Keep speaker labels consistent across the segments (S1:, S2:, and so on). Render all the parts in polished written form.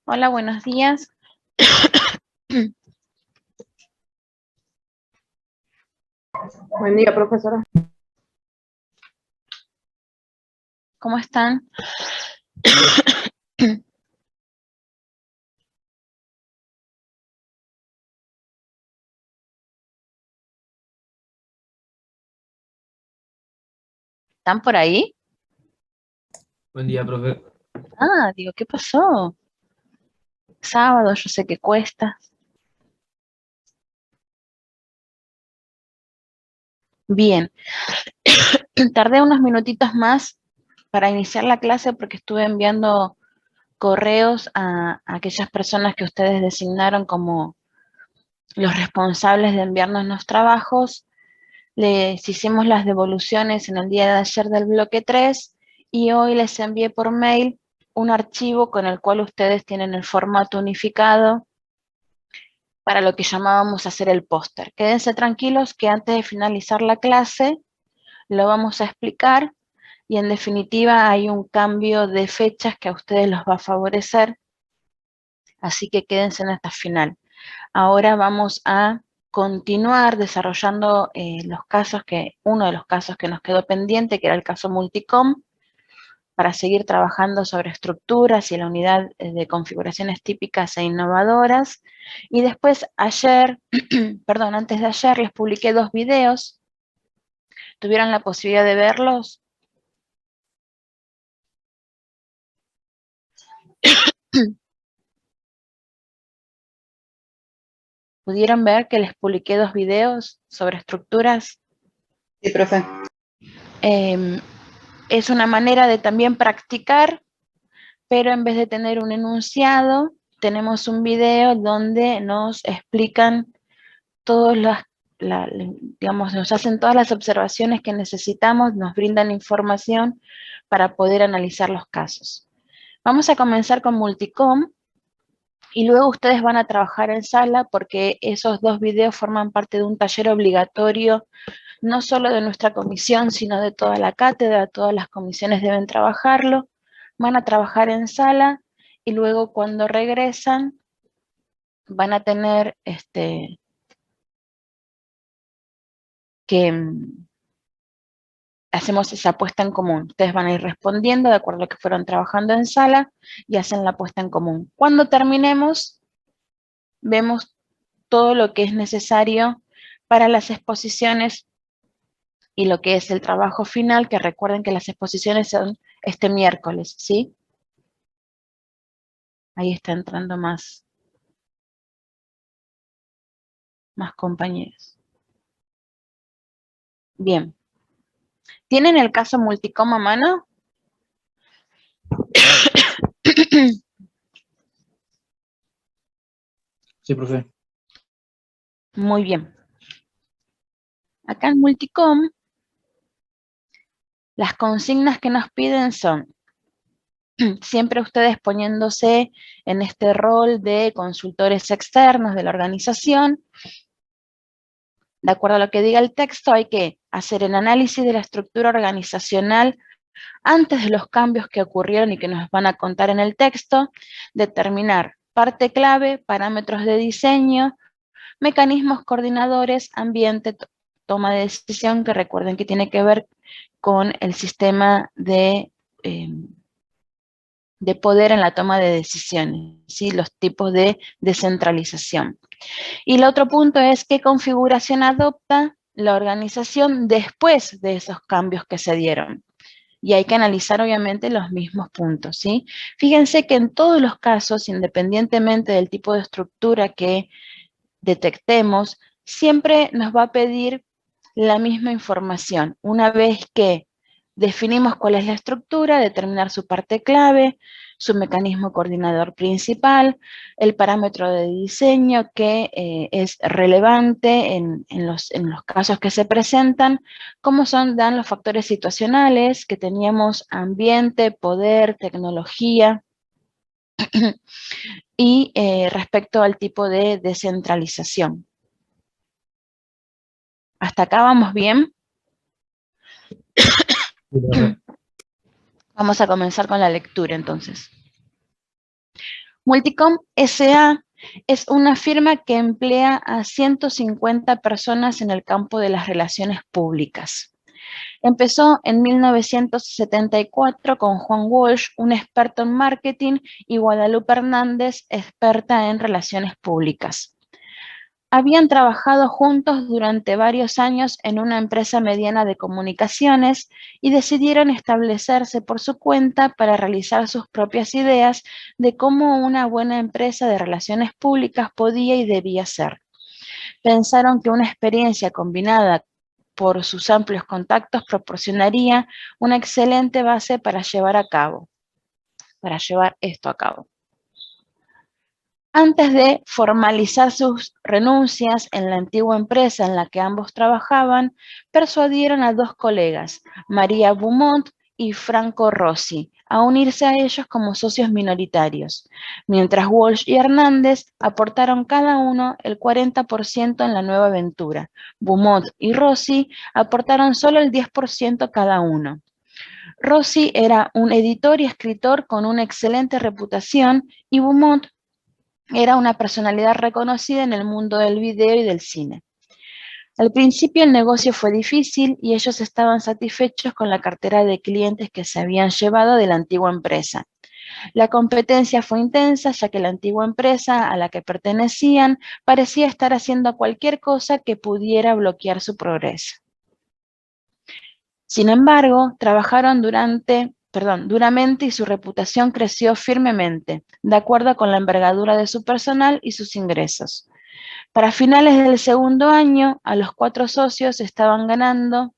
S1: Hola, buenos días.
S2: Buen día, profesora.
S1: ¿Cómo están? ¿Están por ahí?
S3: Buen día, profe.
S1: Digo, ¿qué pasó? Sábado, yo sé que cuesta. Bien, tardé unos minutitos más para iniciar la clase porque estuve enviando correos a aquellas personas que ustedes designaron como los responsables de enviarnos los trabajos. Les hicimos las devoluciones en el día de ayer del bloque 3 y hoy les envié por mail un archivo con el cual ustedes tienen el formato unificado para lo que llamábamos hacer el póster. Quédense tranquilos que antes de finalizar la clase lo vamos a explicar y en definitiva hay un cambio de fechas que a ustedes los va a favorecer, así que quédense hasta el final. Ahora vamos a continuar desarrollando uno de los casos que nos quedó pendiente, que era el caso Multicom, para seguir trabajando sobre estructuras y la unidad de configuraciones típicas e innovadoras. Y después ayer, perdón, antes de ayer les publiqué 2 videos. ¿Tuvieron la posibilidad de verlos? ¿Pudieron ver que les publiqué 2 videos sobre estructuras?
S2: Sí, profe.
S1: Es una manera de también practicar, pero en vez de tener un enunciado, tenemos un video donde nos explican todas digamos, nos hacen todas las observaciones que necesitamos, nos brindan información para poder analizar los casos. Vamos a comenzar con Multicom y luego ustedes van a trabajar en sala porque esos 2 videos forman parte de un taller obligatorio, no solo de nuestra comisión, sino de toda la cátedra, todas las comisiones deben trabajarlo, van a trabajar en sala y luego cuando regresan van a tener que hacemos esa puesta en común. Ustedes van a ir respondiendo de acuerdo a lo que fueron trabajando en sala y hacen la puesta en común. Cuando terminemos, vemos todo lo que es necesario para las exposiciones y lo que es el trabajo final, que recuerden que las exposiciones son este miércoles, ¿sí? Ahí está entrando más compañeros. Bien. ¿Tienen el caso Multicom a mano?
S3: Sí, profe.
S1: Muy bien. Acá en Multicom, las consignas que nos piden son siempre ustedes poniéndose en este rol de consultores externos de la organización. De acuerdo a lo que diga el texto, hay que hacer el análisis de la estructura organizacional antes de los cambios que ocurrieron y que nos van a contar en el texto, determinar parte clave, parámetros de diseño, mecanismos coordinadores, ambiente, toma de decisión, que recuerden que tiene que ver con el sistema de poder en la toma de decisiones, ¿sí? Los tipos de descentralización. Y el otro punto es qué configuración adopta la organización después de esos cambios que se dieron. Y hay que analizar obviamente los mismos puntos, ¿sí? Fíjense que en todos los casos, independientemente del tipo de estructura que detectemos, siempre nos va a pedir la misma información. Una vez que definimos cuál es la estructura, determinar su parte clave, su mecanismo coordinador principal, el parámetro de diseño que es relevante en los casos que se presentan, cómo dan los factores situacionales, que teníamos ambiente, poder, tecnología, y respecto al tipo de descentralización. ¿Hasta acá vamos bien?
S3: Sí, profe.
S1: Vamos a comenzar con la lectura entonces. Multicom S.A. es una firma que emplea a 150 personas en el campo de las relaciones públicas. Empezó en 1974 con Juan Walsh, un experto en marketing, y Guadalupe Hernández, experta en relaciones públicas. Habían trabajado juntos durante varios años en una empresa mediana de comunicaciones y decidieron establecerse por su cuenta para realizar sus propias ideas de cómo una buena empresa de relaciones públicas podía y debía ser. Pensaron que una experiencia combinada por sus amplios contactos proporcionaría una excelente base para llevar esto a cabo. Antes de formalizar sus renuncias en la antigua empresa en la que ambos trabajaban, persuadieron a dos colegas, María Beaumont y Franco Rossi, a unirse a ellos como socios minoritarios, mientras Walsh y Hernández aportaron cada uno el 40% en la nueva aventura. Beaumont y Rossi aportaron solo el 10% cada uno. Rossi era un editor y escritor con una excelente reputación y Beaumont era una personalidad reconocida en el mundo del video y del cine. Al principio el negocio fue difícil y ellos estaban satisfechos con la cartera de clientes que se habían llevado de la antigua empresa. La competencia fue intensa, ya que la antigua empresa a la que pertenecían parecía estar haciendo cualquier cosa que pudiera bloquear su progreso. Sin embargo, trabajaron duramente y su reputación creció firmemente, de acuerdo con la envergadura de su personal y sus ingresos. Para finales del segundo año, a los 4 socios estaban ganando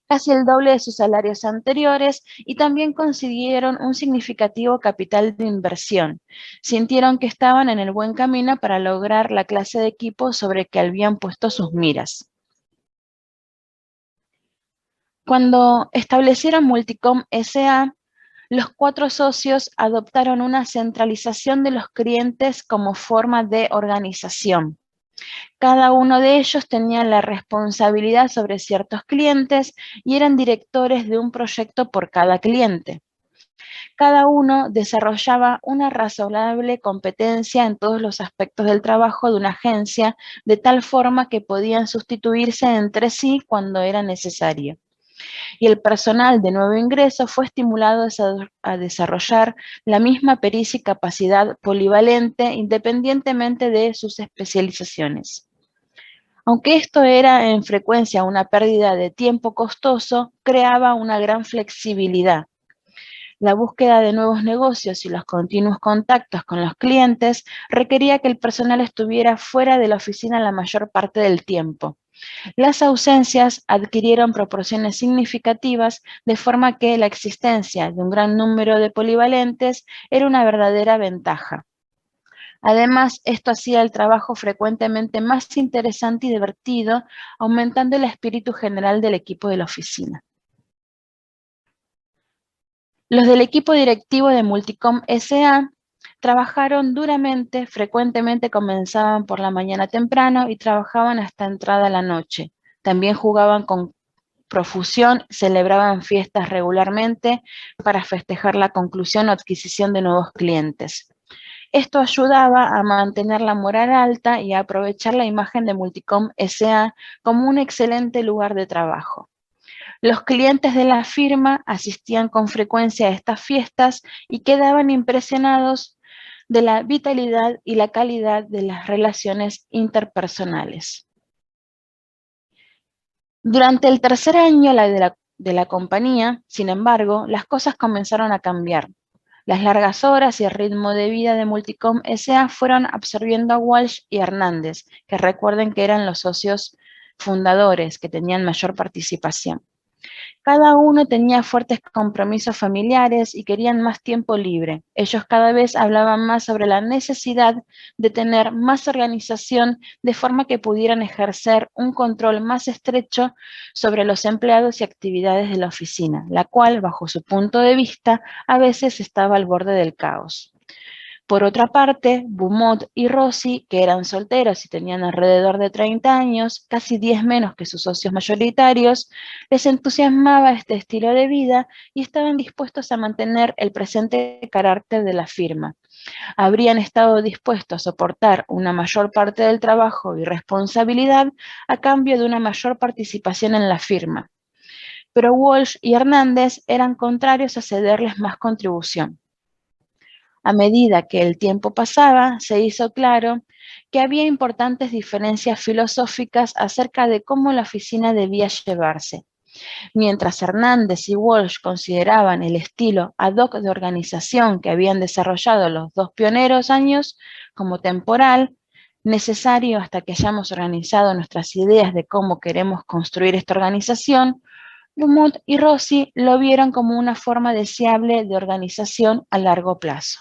S1: casi el doble de sus salarios anteriores y también consiguieron un significativo capital de inversión. Sintieron que estaban en el buen camino para lograr la clase de equipo sobre que habían puesto sus miras. Cuando establecieron Multicom S.A., los 4 socios adoptaron una centralización de los clientes como forma de organización. Cada uno de ellos tenía la responsabilidad sobre ciertos clientes y eran directores de un proyecto por cada cliente. Cada uno desarrollaba una razonable competencia en todos los aspectos del trabajo de una agencia, de tal forma que podían sustituirse entre sí cuando era necesario. Y el personal de nuevo ingreso fue estimulado a desarrollar la misma pericia y capacidad polivalente independientemente de sus especializaciones. Aunque esto era en frecuencia una pérdida de tiempo costoso, creaba una gran flexibilidad. La búsqueda de nuevos negocios y los continuos contactos con los clientes requería que el personal estuviera fuera de la oficina la mayor parte del tiempo. Las ausencias adquirieron proporciones significativas, de forma que la existencia de un gran número de polivalentes era una verdadera ventaja. Además, esto hacía el trabajo frecuentemente más interesante y divertido, aumentando el espíritu general del equipo de la oficina. Los del equipo directivo de Multicom S.A. trabajaron duramente, frecuentemente comenzaban por la mañana temprano y trabajaban hasta entrada la noche. También jugaban con profusión, celebraban fiestas regularmente para festejar la conclusión o adquisición de nuevos clientes. Esto ayudaba a mantener la moral alta y a aprovechar la imagen de Multicom S.A. como un excelente lugar de trabajo. Los clientes de la firma asistían con frecuencia a estas fiestas y quedaban impresionados de la vitalidad y la calidad de las relaciones interpersonales. Durante el tercer año de la compañía, sin embargo, las cosas comenzaron a cambiar. Las largas horas y el ritmo de vida de Multicom S.A. fueron absorbiendo a Walsh y Hernández, que recuerden que eran los socios fundadores, que tenían mayor participación. Cada uno tenía fuertes compromisos familiares y querían más tiempo libre. Ellos cada vez hablaban más sobre la necesidad de tener más organización de forma que pudieran ejercer un control más estrecho sobre los empleados y actividades de la oficina, la cual, bajo su punto de vista, a veces estaba al borde del caos. Por otra parte, Beaumont y Rossi, que eran solteros y tenían alrededor de 30 años, casi 10 menos que sus socios mayoritarios, les entusiasmaba este estilo de vida y estaban dispuestos a mantener el presente carácter de la firma. Habrían estado dispuestos a soportar una mayor parte del trabajo y responsabilidad a cambio de una mayor participación en la firma. Pero Walsh y Hernández eran contrarios a cederles más contribución. A medida que el tiempo pasaba, se hizo claro que había importantes diferencias filosóficas acerca de cómo la oficina debía llevarse. Mientras Hernández y Walsh consideraban el estilo ad hoc de organización que habían desarrollado los dos pioneros años como temporal, necesario hasta que hayamos organizado nuestras ideas de cómo queremos construir esta organización, Beaumont y Rossi lo vieron como una forma deseable de organización a largo plazo.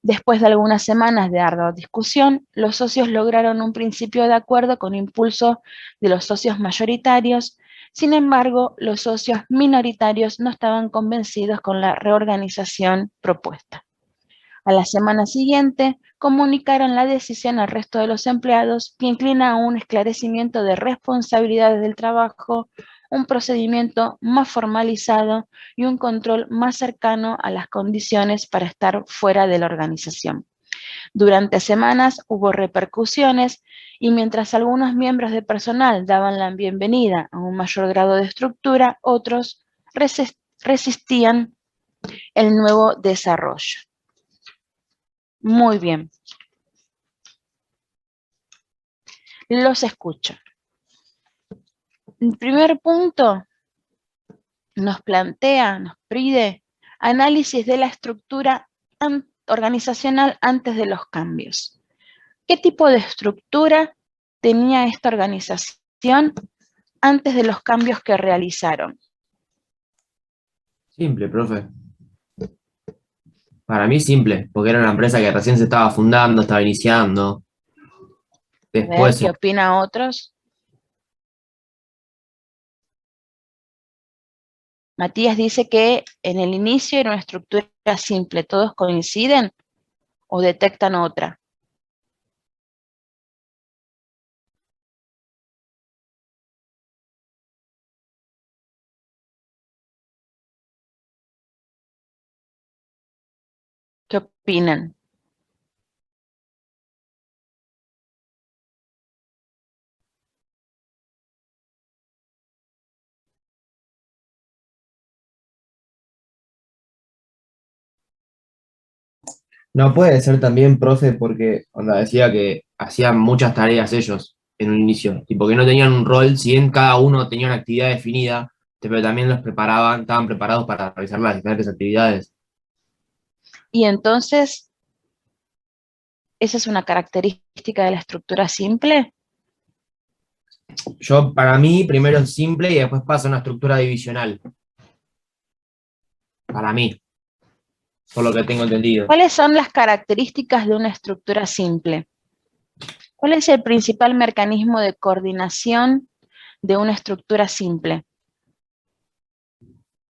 S1: Después de algunas semanas de ardua discusión, los socios lograron un principio de acuerdo con impulso de los socios mayoritarios. Sin embargo, los socios minoritarios no estaban convencidos con la reorganización propuesta. A la semana siguiente, comunicaron la decisión al resto de los empleados, que inclina a un esclarecimiento de responsabilidades del trabajo, un procedimiento más formalizado y un control más cercano a las condiciones para estar fuera de la organización. Durante semanas hubo repercusiones y mientras algunos miembros de personal daban la bienvenida a un mayor grado de estructura, otros resistían el nuevo desarrollo. Muy bien. Los escucho. El primer punto nos pide análisis de la estructura organizacional antes de los cambios. ¿Qué tipo de estructura tenía esta organización antes de los cambios que realizaron?
S3: Simple, profe. Para mí simple, porque era una empresa que recién se estaba fundando, estaba iniciando.
S1: A ver,
S3: Después,
S1: ¿qué opinan otros? Matías dice que en el inicio era una estructura simple. ¿Todos coinciden o detectan otra? ¿Qué opinan?
S3: no puede ser también, profe, porque onda, decía que hacían muchas tareas ellos en un inicio, tipo que no tenían un rol, si bien cada uno tenía una actividad definida, pero también los preparaban, estaban preparados para realizar las diferentes actividades.
S1: Y entonces, ¿esa es una característica de la estructura simple?
S3: Yo, para mí, primero es simple y después pasa a una estructura divisional. Para mí, por lo que tengo entendido.
S1: ¿Cuáles son las características de una estructura simple? ¿Cuál es el principal mecanismo de coordinación de una estructura simple?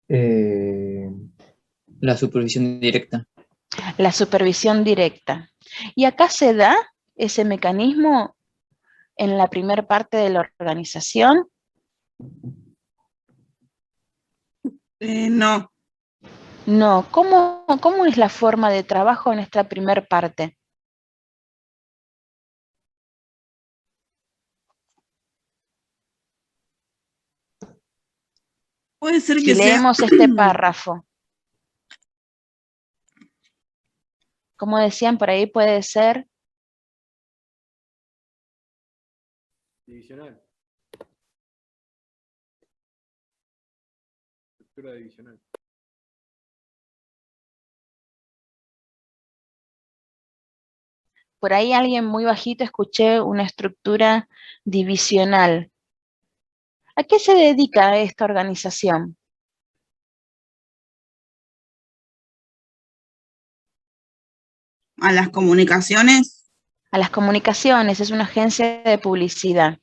S4: La supervisión directa.
S1: La supervisión directa. ¿Y acá se da ese mecanismo en la primera parte de la organización?
S2: No.
S1: No. ¿Cómo es la forma de trabajo en esta primera parte?
S2: Puede ser
S1: Si
S2: que sea.
S1: leemos este párrafo, como decían por ahí, puede ser
S5: divisional. Estructura divisional.
S1: por ahí alguien muy bajito escuché una estructura divisional. ¿A qué se dedica esta organización?
S2: A las comunicaciones.
S1: A las comunicaciones, es una agencia de publicidad.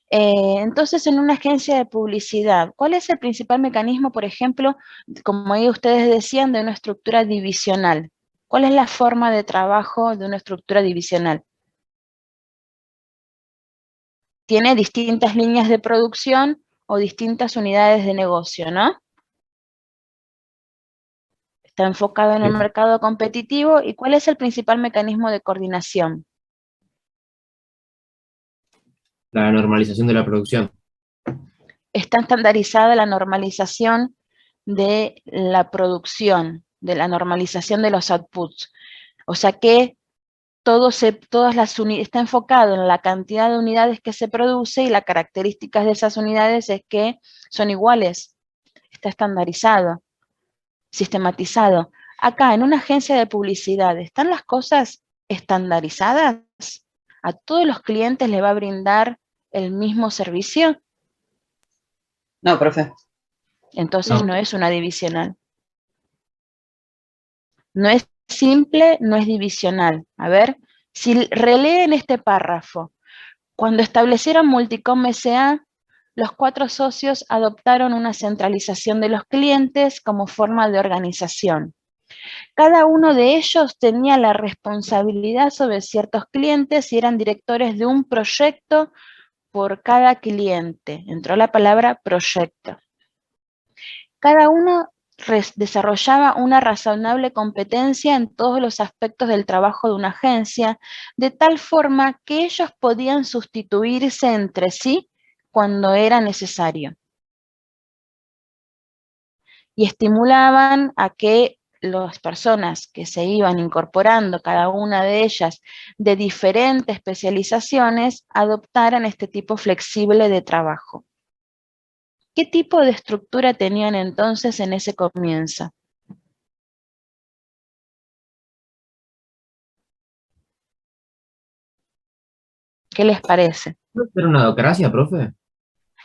S1: Entonces, en una agencia de publicidad, ¿cuál es el principal mecanismo, por ejemplo, como ahí ustedes decían, de una estructura divisional? ¿Cuál es la forma de trabajo de una estructura divisional? Tiene distintas líneas de producción o distintas unidades de negocio, ¿no? Está enfocado en el mercado competitivo. ¿Y cuál es el principal mecanismo de coordinación?
S3: La normalización de la producción.
S1: Está estandarizada la normalización de la producción, de la normalización de los outputs. O sea que está enfocado en la cantidad de unidades que se produce y las características de esas unidades es que son iguales. Está estandarizado, sistematizado. Acá, en una agencia de publicidad, ¿están las cosas estandarizadas? ¿A todos los clientes le va a brindar el mismo servicio?
S4: No, profe.
S1: Entonces
S3: No.
S1: no es una divisional. No es simple, no es divisional. A ver, si releen este párrafo. Cuando establecieron Multicom S.A., los 4 socios adoptaron una centralización de los clientes como forma de organización. Cada uno de ellos tenía la responsabilidad sobre ciertos clientes y eran directores de un proyecto por cada cliente. Entró la palabra proyecto. Cada uno desarrollaba una razonable competencia en todos los aspectos del trabajo de una agencia, de tal forma que ellos podían sustituirse entre sí cuando era necesario. Y estimulaban a que las personas que se iban incorporando, cada una de ellas de diferentes especializaciones, adoptaran este tipo flexible de trabajo. ¿Qué tipo de estructura tenían entonces en ese comienzo? ¿Qué les parece?
S3: ¿Puede ser una docracia, profe?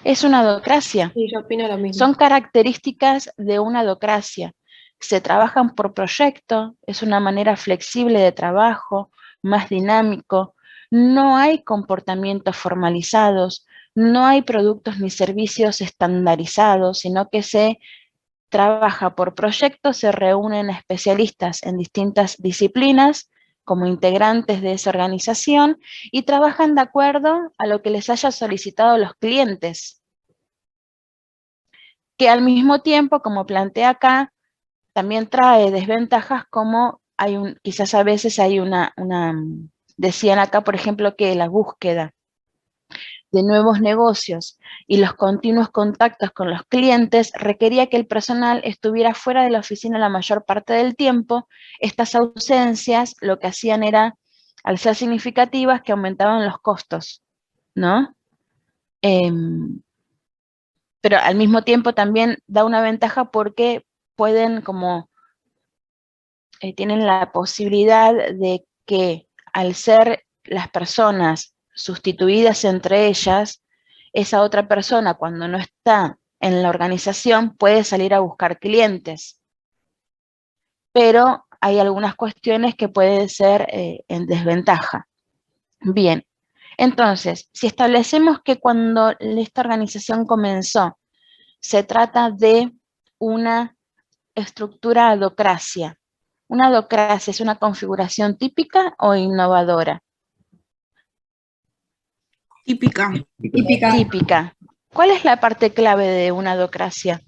S1: Es una docracia.
S5: Sí, yo opino lo mismo.
S1: Son características de una docracia. Se trabajan por proyecto, es una manera flexible de trabajo, más dinámico. No hay comportamientos formalizados, no hay productos ni servicios estandarizados, sino que se trabaja por proyecto, se reúnen especialistas en distintas disciplinas como integrantes de esa organización y trabajan de acuerdo a lo que les haya solicitado los clientes, que al mismo tiempo, como plantea acá, también trae desventajas como quizás a veces hay decían acá, por ejemplo, que la búsqueda de nuevos negocios y los continuos contactos con los clientes requería que el personal estuviera fuera de la oficina la mayor parte del tiempo. Estas ausencias lo que hacían era, al ser significativas, que aumentaban los costos, ¿no? Pero al mismo tiempo también da una ventaja porque pueden tienen la posibilidad de que al ser las personas sustituidas entre ellas, esa otra persona cuando no está en la organización puede salir a buscar clientes. Pero hay algunas cuestiones que pueden ser en desventaja. Bien, entonces, si establecemos que cuando esta organización comenzó, se trata de una estructura adocracia. ¿Una adocracia es una configuración típica o innovadora?
S2: Típica.
S4: Típica.
S1: Típica. ¿Cuál es la parte clave de una adocracia?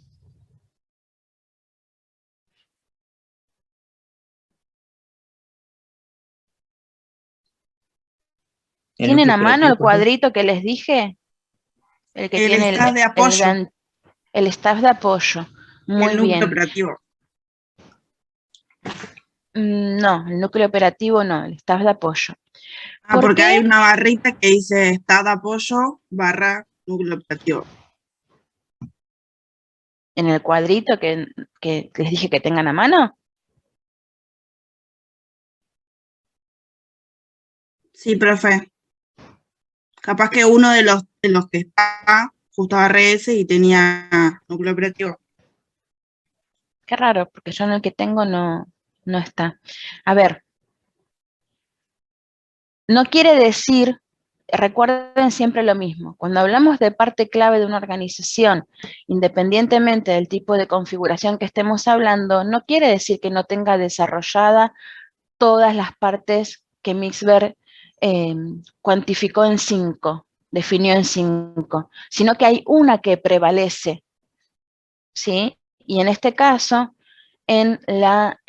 S1: ¿Tienen a mano el cuadrito que les dije? El que
S2: El
S1: tiene
S2: staff de apoyo.
S1: el staff de apoyo. Muy
S2: El núcleo
S1: bien.
S2: operativo.
S1: No, el núcleo operativo no, el staff de apoyo.
S2: Ah, porque
S1: qué?
S2: hay una barrita que dice staff de apoyo / núcleo operativo.
S1: En el cuadrito que les dije que tengan a mano.
S2: Sí, profe. Capaz que uno de los que está justo RS y tenía núcleo operativo.
S1: Qué raro, porque yo en el que tengo no está. A ver, no quiere decir, recuerden siempre lo mismo, cuando hablamos de parte clave de una organización, independientemente del tipo de configuración que estemos hablando, no quiere decir que no tenga desarrollada todas las partes que Mixber cuantificó en 5, definió en 5, sino que hay una que prevalece, ¿sí? Y en este caso, en la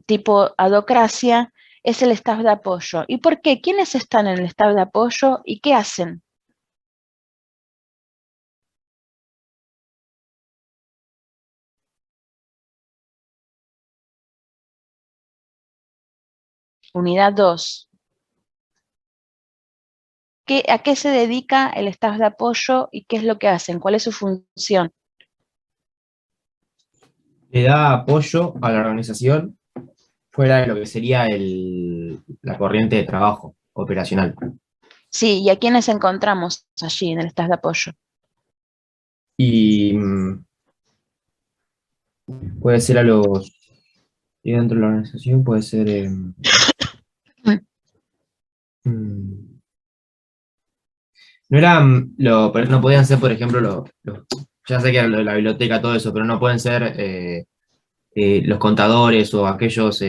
S1: tipo adocracia, es el staff de apoyo. ¿Y por qué? ¿Quiénes están en el staff de apoyo y qué hacen? Unidad 2. ¿A qué se dedica el staff de apoyo y qué es lo que hacen? ¿Cuál es su función?
S3: Le da apoyo a la organización fuera de lo que sería la corriente de trabajo operacional.
S1: Sí, ¿y a quiénes encontramos allí en el staff de apoyo?
S3: Y puede ser y dentro de la organización puede ser, no eran, pero no podían ser, por ejemplo, ya sé que era lo de la biblioteca, todo eso, pero no pueden ser los contadores o aquellos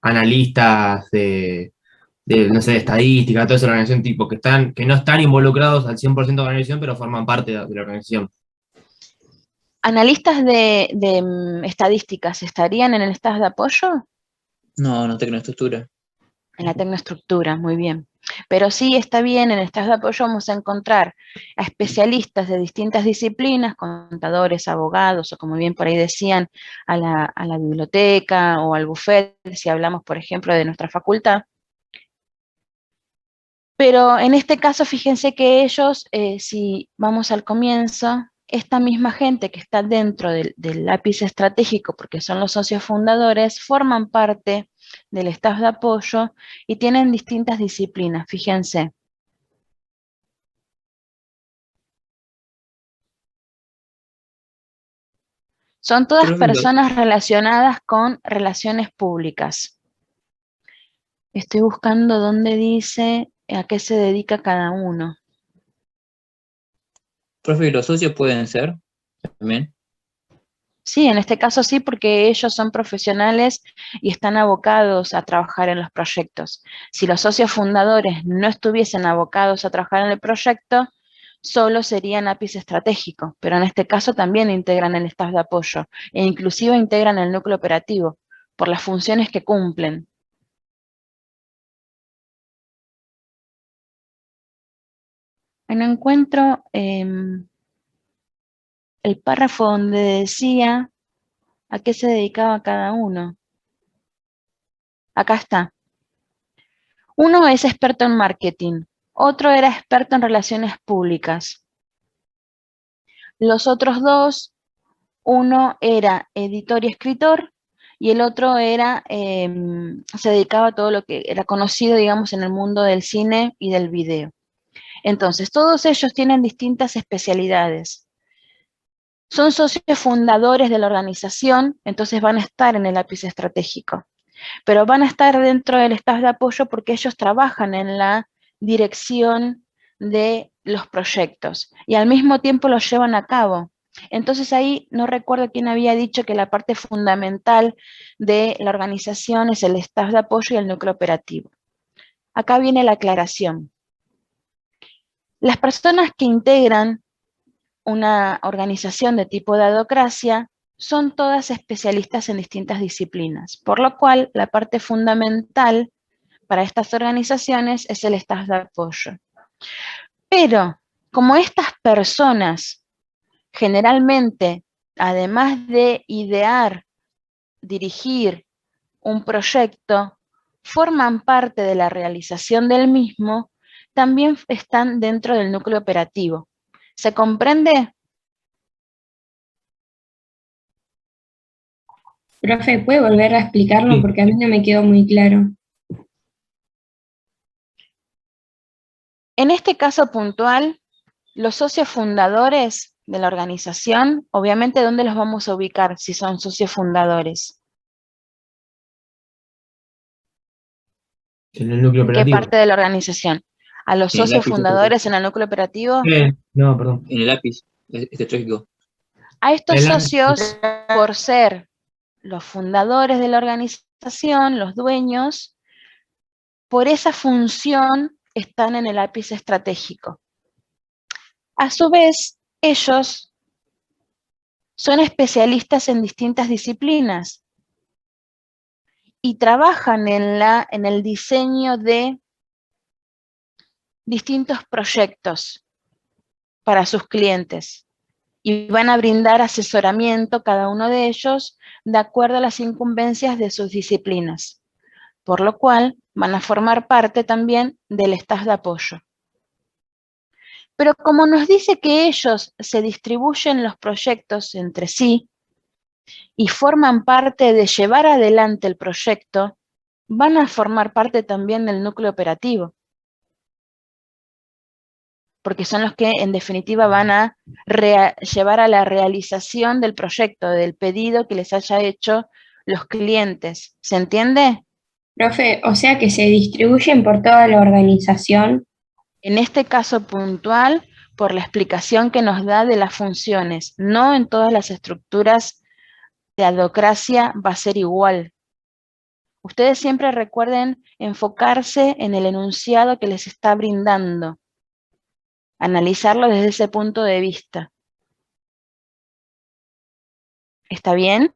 S3: analistas no sé, de estadística, toda esa organización, tipo, que no están involucrados al 100% de la organización, pero forman parte de la organización.
S1: ¿Analistas de estadísticas estarían en el staff de apoyo?
S5: No, no tecnoestructura.
S1: En la tecnoestructura, muy bien. Pero sí está bien, en el staff de apoyo vamos a encontrar a especialistas de distintas disciplinas, contadores, abogados, o como bien por ahí decían, a la biblioteca o al buffet, si hablamos, por ejemplo, de nuestra facultad. Pero en este caso, fíjense que ellos, si vamos al comienzo, esta misma gente que está dentro del lápiz estratégico, porque son los socios fundadores, forman parte del staff de apoyo y tienen distintas disciplinas, fíjense. Son todas
S5: Profe,
S1: personas relacionadas con relaciones públicas. Estoy buscando dónde dice a qué se dedica cada uno.
S5: profe, ¿los socios pueden ser también?
S1: Sí, en este caso sí, porque ellos son profesionales y están abocados a trabajar en los proyectos. Si los socios fundadores no estuviesen abocados a trabajar en el proyecto, solo serían ápice estratégico, pero en este caso también integran el staff de apoyo e inclusive integran el núcleo operativo por las funciones que cumplen. No encuentro el párrafo donde decía a qué se dedicaba cada uno. Acá está. Uno es experto en marketing, otro era experto en relaciones públicas. Los otros dos, uno era editor y escritor, y el otro era, se dedicaba a todo lo que era conocido, digamos, en el mundo del cine y del video. Entonces, todos ellos tienen distintas especialidades. Son socios fundadores de la organización, entonces van a estar en el lápiz estratégico. Pero van a estar dentro del staff de apoyo porque ellos trabajan en la dirección de los proyectos y al mismo tiempo los llevan a cabo. Entonces ahí no recuerdo quién había dicho que la parte fundamental de la organización es el staff de apoyo y el núcleo operativo. Acá viene la aclaración. Las personas que integran una organización de tipo de adocracia son todas especialistas en distintas disciplinas, por lo cual la parte fundamental para estas organizaciones es el staff de apoyo. Pero, como estas personas generalmente, además de idear, dirigir un proyecto, forman parte de la realización del mismo, también están dentro del núcleo operativo. ¿Se comprende?
S6: Profe, ¿puede volver a explicarlo?
S3: Sí.
S6: Porque a mí no me quedó muy claro.
S1: En este caso puntual, los socios fundadores de la organización, obviamente, ¿dónde los vamos a ubicar si son socios fundadores?
S3: En el núcleo
S1: ¿En qué
S3: operativo.
S1: parte de la organización? ¿A los
S5: En el
S1: socios
S5: lápiz
S1: fundadores en el núcleo operativo?
S3: No, perdón.
S5: En el lápiz estratégico.
S1: A estos
S3: El-
S1: socios, por ser los fundadores de la organización, los dueños, por esa función están en el ápice estratégico. A su vez, ellos son especialistas en distintas disciplinas y trabajan en el diseño de distintos proyectos para sus clientes y van a brindar asesoramiento cada uno de ellos de acuerdo a las incumbencias de sus disciplinas, por lo cual van a formar parte también del staff de apoyo. Pero como nos dice que ellos se distribuyen los proyectos entre sí y forman parte de llevar adelante el proyecto, van a formar parte también del núcleo operativo, porque son los que en definitiva van a llevar a la realización del proyecto, del pedido que les haya hecho los clientes. ¿Se entiende?
S6: Profe, o sea que se distribuyen por toda la organización.
S1: En este caso puntual, por la explicación que nos da de las funciones, no en todas las estructuras de adocracia va a ser igual. Ustedes siempre recuerden enfocarse en el enunciado que les está brindando, analizarlo desde ese punto de vista. ¿Está bien?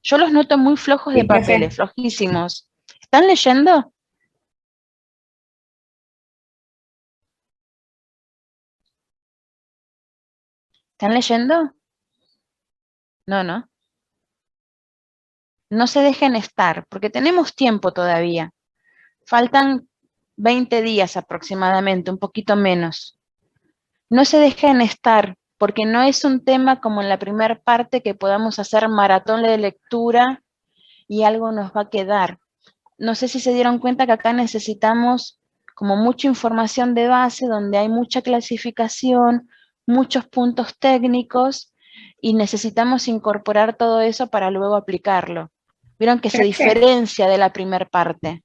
S1: Yo los noto muy flojos
S6: Sí,
S1: de
S6: profe.
S1: papeles, flojísimos. ¿Están leyendo? ¿Están leyendo? No, no. No se dejen estar, porque tenemos tiempo todavía. Faltan 20 días aproximadamente, un poquito menos. No se dejen estar, porque no es un tema como en la primera parte que podamos hacer maratón de lectura y algo nos va a quedar. No sé si se dieron cuenta que acá necesitamos como mucha información de base, donde hay mucha clasificación, muchos puntos técnicos, y necesitamos incorporar todo eso para luego aplicarlo. ¿Vieron que se
S6: Profe,
S1: diferencia de la primera parte?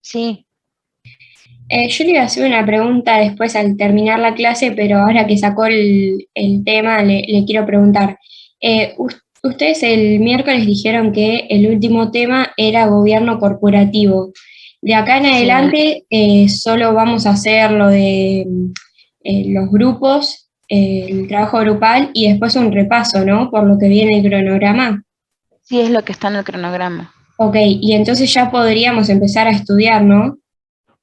S1: Sí.
S6: Yo le iba a hacer una pregunta después al terminar la clase, pero ahora que sacó el tema, le quiero preguntar. Ustedes el miércoles dijeron que el último tema era gobierno corporativo. De acá en
S1: Sí.
S6: adelante solo vamos a hacer lo de los grupos, el trabajo grupal y después un repaso, ¿no? Por lo que viene el cronograma.
S1: Sí, es lo que está en el cronograma.
S6: Ok, y entonces ya podríamos empezar a estudiar, ¿no?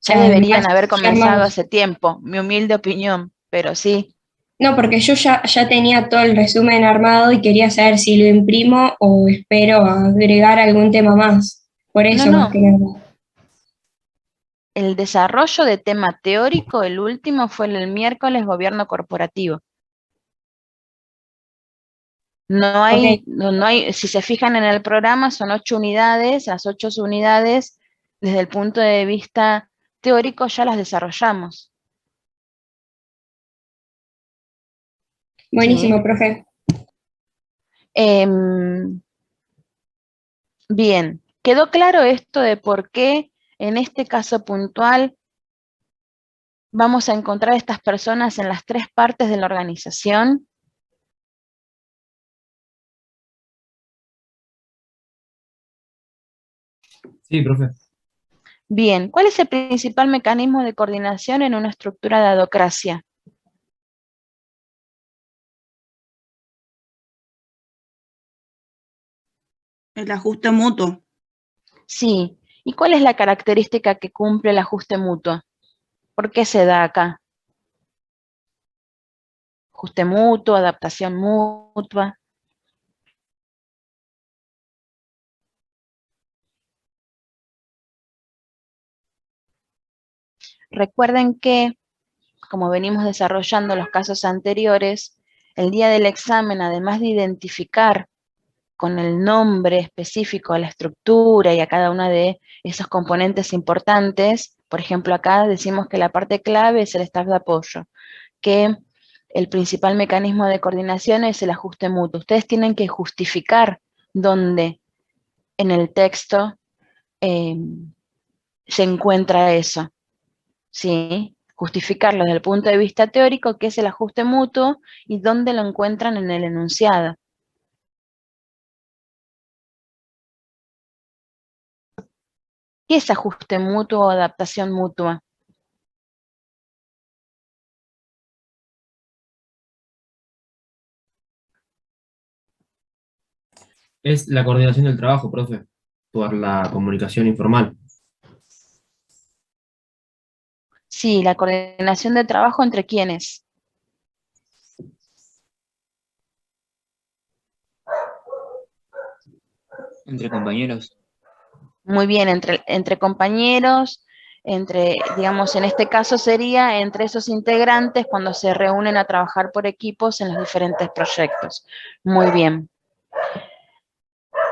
S1: Ya
S6: Ya
S1: deberían
S6: además,
S1: haber
S6: ya
S1: comenzado
S6: armamos.
S1: hace tiempo, mi humilde opinión, pero sí.
S6: No, porque yo ya tenía todo el resumen armado y quería saber si lo imprimo o espero agregar algún tema más. Por
S1: No,
S6: eso, más
S1: no.
S6: que nada.
S1: El desarrollo de tema teórico, el último fue el miércoles gobierno corporativo. No hay,
S6: Ok,
S1: no hay, si se fijan en el programa, son 8 unidades, las 8 unidades, desde el punto de vista teórico ya las desarrollamos. ¿Sí?
S6: buenísimo, profe.
S1: Bien, ¿quedó claro esto de por qué en este caso puntual vamos a encontrar estas personas en las 3 partes de la organización?
S3: Sí, profe.
S1: Bien, ¿cuál es el principal mecanismo de coordinación en una estructura de adocracia?
S2: El ajuste mutuo.
S1: Sí, ¿y cuál es la característica que cumple el ajuste mutuo? ¿Por qué se da acá? Ajuste mutuo, adaptación mutua. Recuerden que, como venimos desarrollando los casos anteriores, el día del examen, además de identificar con el nombre específico a la estructura y a cada una de esos componentes importantes, por ejemplo, acá decimos que la parte clave es el staff de apoyo, que el principal mecanismo de coordinación es el ajuste mutuo. Ustedes tienen que justificar dónde en el texto se encuentra eso, ¿sí? Justificarlo desde el punto de vista teórico, qué es el ajuste mutuo y dónde lo encuentran en el enunciado. ¿Qué es ajuste mutuo o adaptación mutua?
S3: Es la coordinación del trabajo, profe, por la comunicación informal.
S1: Sí, la coordinación de trabajo entre quiénes.
S5: Entre compañeros.
S1: Muy bien, entre compañeros, digamos, en este caso sería entre esos integrantes cuando se reúnen a trabajar por equipos en los diferentes proyectos. Muy bien.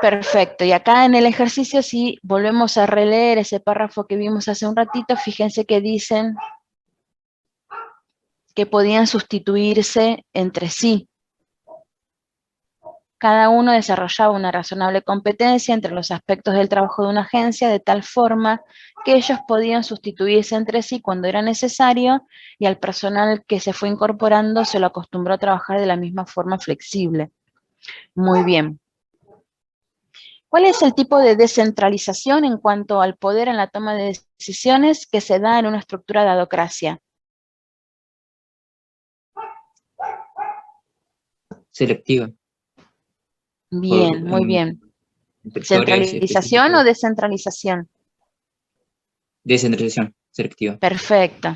S1: Perfecto, y acá en el ejercicio, si volvemos a releer ese párrafo que vimos hace un ratito, fíjense que dicen que podían sustituirse entre sí. Cada uno desarrollaba una razonable competencia entre los aspectos del trabajo de una agencia de tal forma que ellos podían sustituirse entre sí cuando era necesario y al personal que se fue incorporando se lo acostumbró a trabajar de la misma forma flexible. Muy bien. ¿Cuál es el tipo de descentralización en cuanto al poder en la toma de decisiones que se da en una estructura de adocracia?
S5: Selectiva.
S1: Bien, muy bien.
S5: Sectores
S1: ¿Centralización o
S5: específicos.
S1: descentralización?
S5: Descentralización. Selectiva.
S1: Perfecto.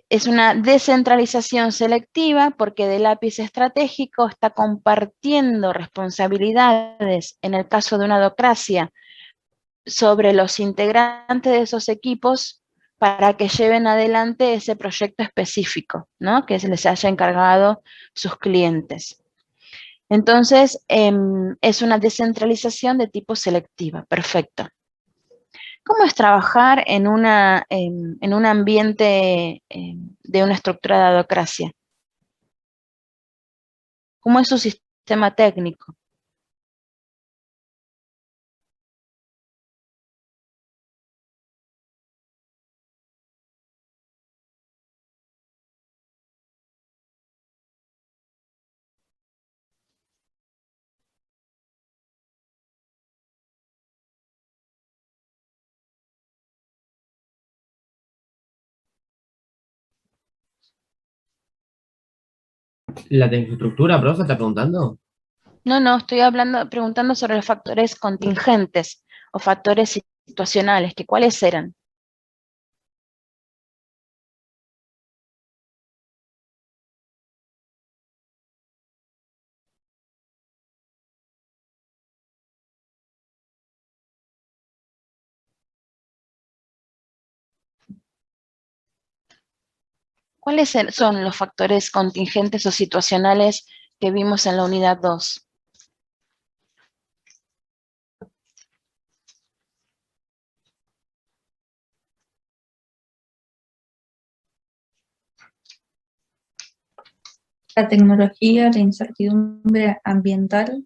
S1: Es una descentralización selectiva porque del lápiz estratégico está compartiendo responsabilidades, en el caso de una adocracia, sobre los integrantes de esos equipos para que lleven adelante ese proyecto específico, ¿no? Que se les haya encargado sus clientes. Entonces, es una descentralización de tipo selectiva. Perfecto. ¿Cómo es trabajar en un ambiente de una estructura de adocracia? ¿Cómo es su sistema técnico?
S3: ¿La tecnoestructura, profe, está preguntando?
S1: No, estoy preguntando sobre los factores contingentes o factores situacionales, que cuáles eran. ¿Cuáles son los factores contingentes o situacionales que vimos en la unidad 2?
S7: La tecnología, la incertidumbre ambiental,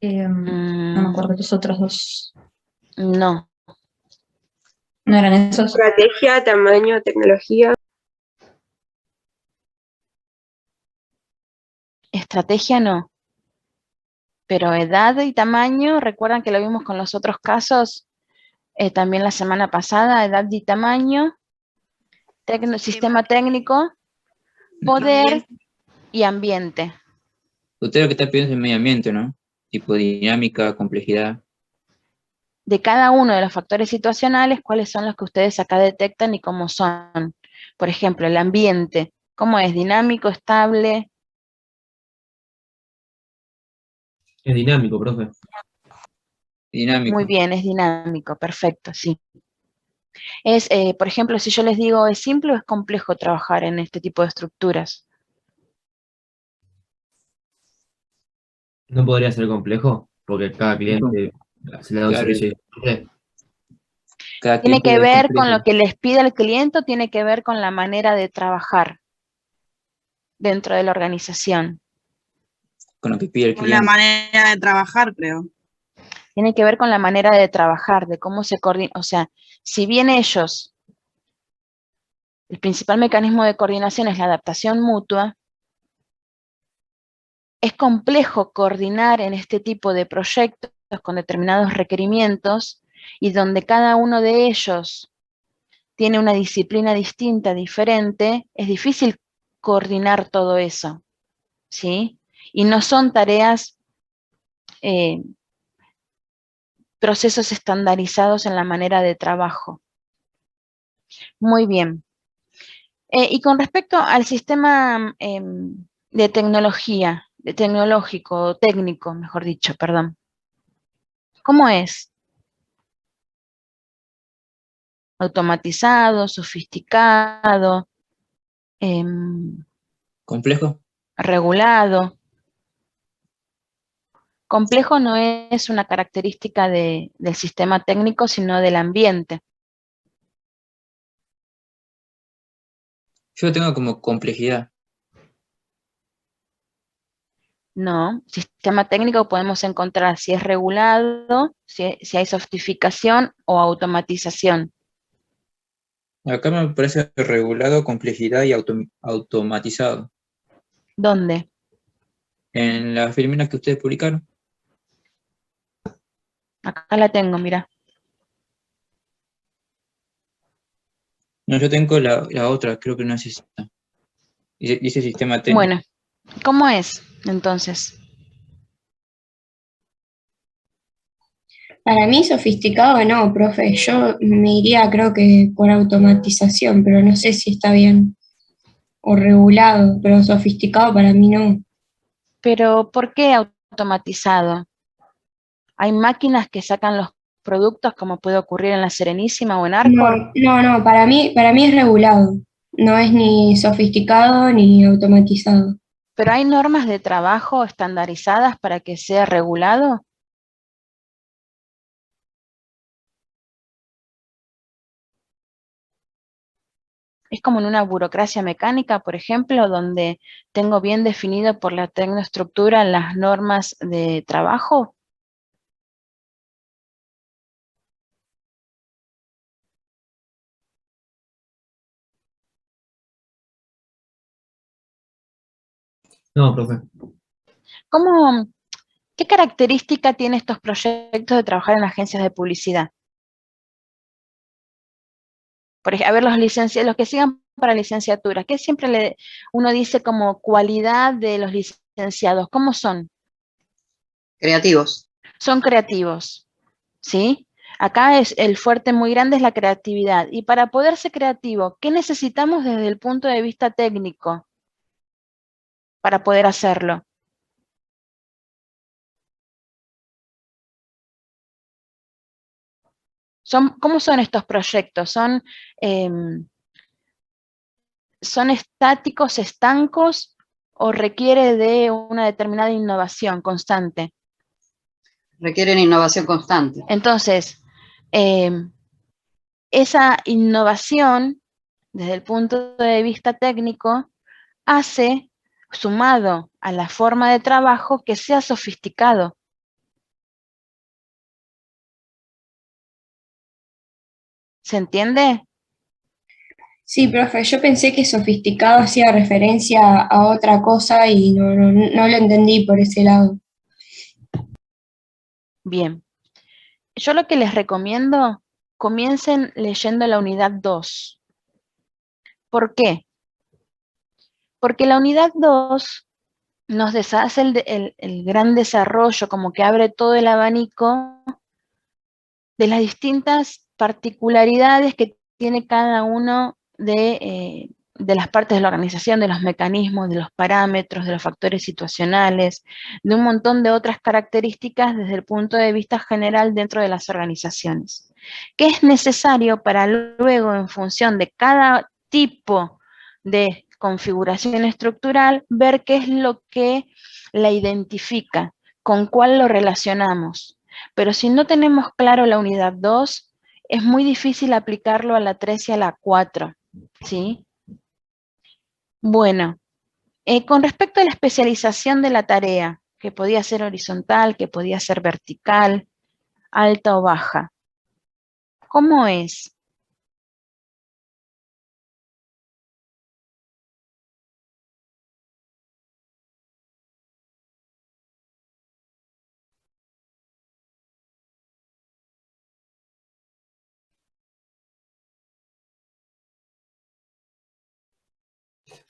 S7: no me acuerdo los otros dos.
S1: No.
S7: ¿No eran esos?
S8: Estrategia, tamaño, tecnología.
S1: Estrategia no. Pero edad y tamaño, recuerdan que lo vimos con los otros casos, también la semana pasada, edad y tamaño, sistema técnico, poder y ambiente.
S5: Usted lo que está pidiendo es el medio ambiente, ¿no? Tipo dinámica, complejidad.
S1: De cada uno de los factores situacionales, ¿cuáles son los que ustedes acá detectan y cómo son? Por ejemplo, el ambiente, ¿cómo es? ¿Dinámico, estable?
S3: Es dinámico, profe.
S5: Dinámico.
S1: Muy bien, es dinámico, perfecto, sí. Es, por ejemplo, si yo les digo, ¿es simple o es complejo trabajar en este tipo de estructuras?
S3: ¿No podría ser complejo? Porque cada cliente se le da un
S5: Claro,
S3: servicio diferente.
S5: cada
S1: ¿Tiene
S5: cliente
S1: que
S5: es
S1: ver con
S5: complejo.
S1: lo que les pide el cliente o tiene que ver con la manera de trabajar dentro de la organización?
S5: Con lo que pide el
S2: Con la
S5: cliente.
S2: manera de trabajar, creo.
S1: Tiene que ver con la manera de trabajar, de cómo se coordina. O sea, si bien ellos, el principal mecanismo de coordinación es la adaptación mutua, es complejo coordinar en este tipo de proyectos con determinados requerimientos y donde cada uno de ellos tiene una disciplina distinta, diferente, es difícil coordinar todo eso, ¿sí? Y no son tareas, procesos estandarizados en la manera de trabajo. Muy bien. Y con respecto al sistema de tecnología, de tecnológico, técnico, mejor dicho, perdón. ¿Cómo es? Automatizado, sofisticado,
S5: ¿Complejo?
S1: regulado. Complejo no es una característica del sistema técnico, sino del ambiente.
S5: Yo lo tengo como complejidad.
S1: No, sistema técnico podemos encontrar si es regulado, si hay sofisticación o automatización.
S5: Acá me parece regulado, complejidad y automatizado.
S1: ¿Dónde?
S5: En las filminas que ustedes publicaron.
S1: Acá la tengo, mira.
S5: No, yo tengo la otra, creo que no es esta. Dice sistema técnico.
S1: Bueno, ¿cómo es entonces?
S6: Para mí sofisticado no, profe. Yo me iría creo que por automatización, pero no sé si está bien. O regulado, pero sofisticado para mí no.
S1: Pero ¿por qué automatizado? Hay máquinas que sacan los productos como puede ocurrir en la Serenísima o en Arcor,
S6: No, para mí es regulado. No es ni sofisticado ni automatizado.
S1: pero hay normas de trabajo estandarizadas para que sea regulado. Es como en una burocracia mecánica, por ejemplo, donde tengo bien definido por la tecnoestructura las normas de trabajo.
S3: No, profe.
S1: ¿Cómo, qué característica tienen estos proyectos de trabajar en agencias de publicidad? Por ejemplo, a ver, los que sigan para licenciatura, ¿qué siempre uno dice como cualidad de los licenciados? ¿Cómo son?
S4: Creativos.
S1: Son creativos, ¿sí? Acá es el fuerte muy grande es la creatividad. Y para poder ser creativo, ¿qué necesitamos desde el punto de vista técnico para poder hacerlo? ¿Cómo son estos proyectos? ¿Son estáticos, estancos o requiere de una determinada innovación constante?
S4: Requieren innovación constante.
S1: Entonces, esa innovación, desde el punto de vista técnico, hace, sumado a la forma de trabajo, que sea sofisticado. ¿Se entiende?
S6: Sí, profe, yo pensé que sofisticado hacía referencia a otra cosa y no lo entendí por ese lado.
S1: Bien. Yo lo que les recomiendo, comiencen leyendo la unidad 2. ¿Por qué? Porque la unidad 2 nos hace el gran desarrollo, como que abre todo el abanico de las distintas particularidades que tiene cada uno de las partes de la organización, de los mecanismos, de los parámetros, de los factores situacionales, de un montón de otras características desde el punto de vista general dentro de las organizaciones. ¿Qué es necesario para luego, en función de cada tipo de configuración estructural, ver qué es lo que la identifica, con cuál lo relacionamos? Pero si no tenemos claro la unidad 2, es muy difícil aplicarlo a la 3 y a la 4, ¿sí? Bueno, con respecto a la especialización de la tarea, que podía ser horizontal, que podía ser vertical, alta o baja, ¿cómo es?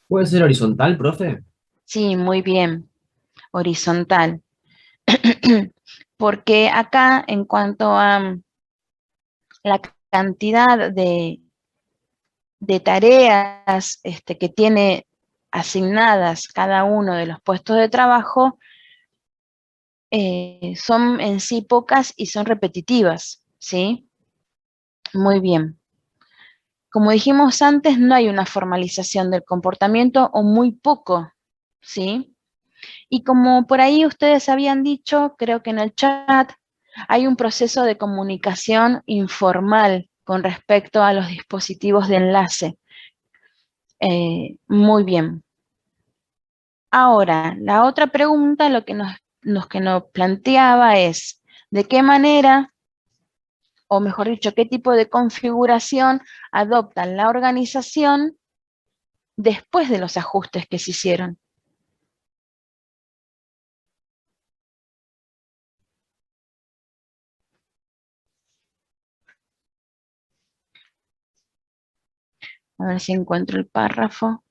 S3: ¿Puede ser horizontal, profe?
S1: Sí, muy bien, horizontal. Porque acá, en cuanto a la cantidad de tareas que tiene asignadas cada uno de los puestos de trabajo, son en sí pocas y son repetitivas, ¿sí? Muy bien. Como dijimos antes, no hay una formalización del comportamiento o muy poco, ¿sí? Y como por ahí ustedes habían dicho, creo que en el chat, hay un proceso de comunicación informal con respecto a los dispositivos de enlace. Muy bien. Ahora, la otra pregunta, lo que nos planteaba es, ¿de qué manera, o mejor dicho, qué tipo de configuración adopta la organización después de los ajustes que se hicieron? A ver si encuentro el párrafo.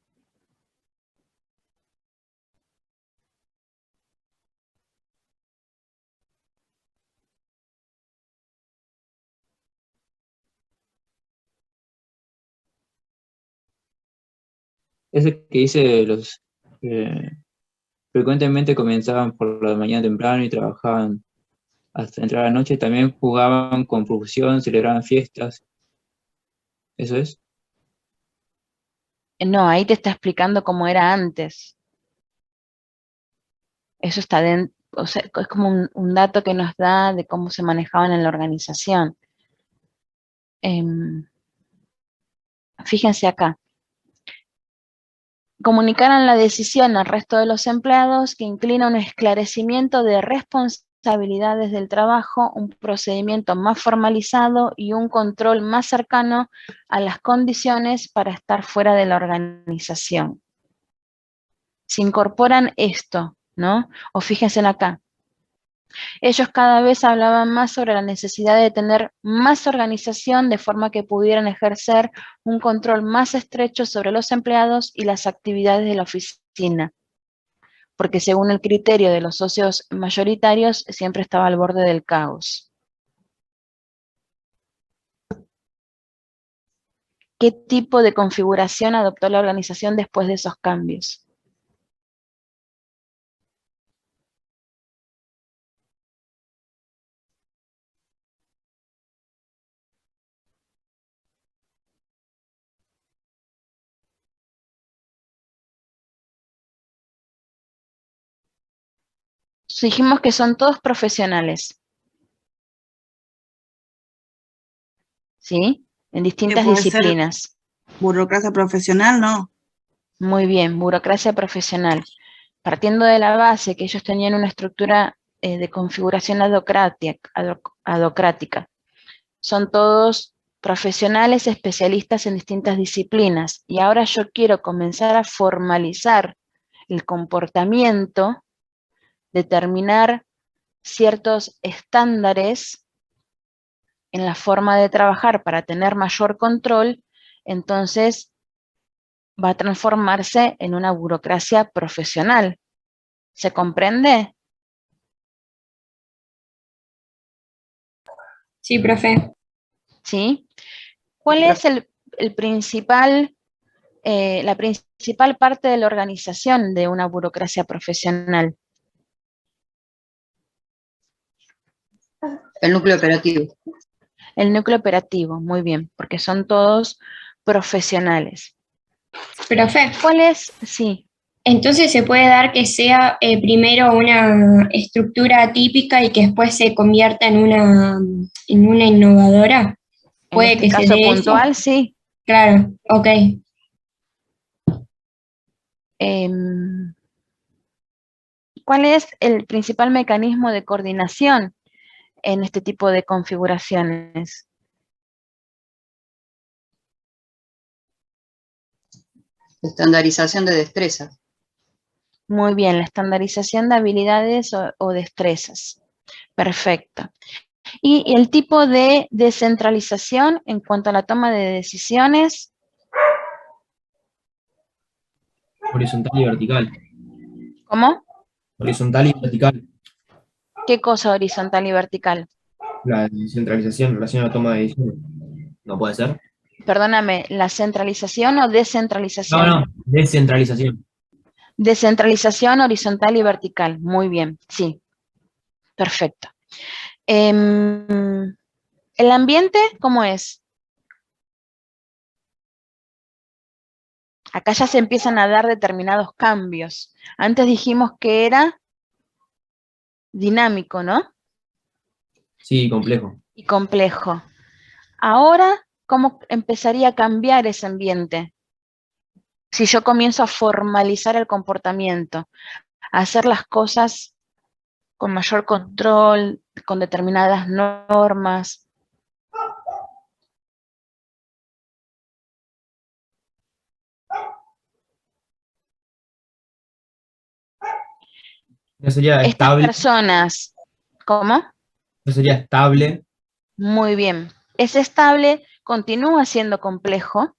S5: Ese que dice eh, frecuentemente comenzaban por la mañana temprano y trabajaban hasta entrar a la noche, también jugaban con profusión, celebraban fiestas. ¿Eso es?
S1: No, ahí te está explicando cómo era antes. Eso está dentro, o sea, es como un dato que nos da de cómo se manejaban en la organización. Fíjense acá. Comunicaron la decisión al resto de los empleados que inclina un esclarecimiento de responsabilidades del trabajo, un procedimiento más formalizado y un control más cercano a las condiciones para estar fuera de la organización. Se incorporan esto, ¿no? O fíjense acá. Ellos cada vez hablaban más sobre la necesidad de tener más organización de forma que pudieran ejercer un control más estrecho sobre los empleados y las actividades de la oficina, porque según el criterio de los socios mayoritarios siempre estaba al borde del caos. ¿Qué tipo de configuración adoptó la organización después de esos cambios? Dijimos que son todos profesionales, ¿sí? En
S2: Que
S1: distintas
S2: puede ser
S1: disciplinas.
S2: burocracia profesional, ¿no?
S1: Muy bien, burocracia profesional. Partiendo de la base que ellos tenían una estructura de configuración adocrática. Son todos profesionales especialistas en distintas disciplinas. Y ahora yo quiero comenzar a formalizar el comportamiento, determinar ciertos estándares en la forma de trabajar para tener mayor control, entonces va a transformarse en una burocracia profesional. ¿Se comprende?
S6: Sí, profe.
S1: ¿Sí? ¿Cuál es el principal, la principal parte de la organización de una burocracia profesional?
S4: El núcleo operativo.
S1: El núcleo operativo, muy bien, porque son todos profesionales.
S6: Profe,
S1: ¿Cuál es? Sí.
S6: entonces se puede dar que sea primero una estructura típica y que después se convierta en una innovadora.
S1: En
S6: Puede
S1: este
S6: que se
S1: caso
S6: dé eso.
S1: puntual, sí.
S6: Claro, ok.
S1: ¿Cuál es el principal mecanismo de coordinación en este tipo de configuraciones?
S4: Estandarización de destrezas.
S1: Muy bien, la estandarización de habilidades o destrezas. Perfecto. ¿Y el tipo de descentralización en cuanto a la toma de decisiones?
S3: Horizontal y vertical.
S1: ¿Cómo?
S3: Horizontal y vertical.
S1: ¿Qué cosa horizontal y vertical?
S3: La descentralización en relación a la toma de decisiones. ¿No puede ser?
S1: Perdóname, ¿la centralización o descentralización?
S3: No, descentralización.
S1: Descentralización horizontal y vertical. Muy bien, sí. Perfecto. ¿El ambiente cómo es? Acá ya se empiezan a dar determinados cambios. Antes dijimos que era dinámico, ¿no?
S3: Sí, complejo.
S1: Y complejo. Ahora, ¿cómo empezaría a cambiar ese ambiente? Si yo comienzo a formalizar el comportamiento, a hacer las cosas con mayor control, con determinadas normas.
S3: No sería
S1: Estas
S3: estable.
S1: personas, ¿cómo?
S3: No sería estable.
S1: Muy bien. Es estable, continúa siendo complejo,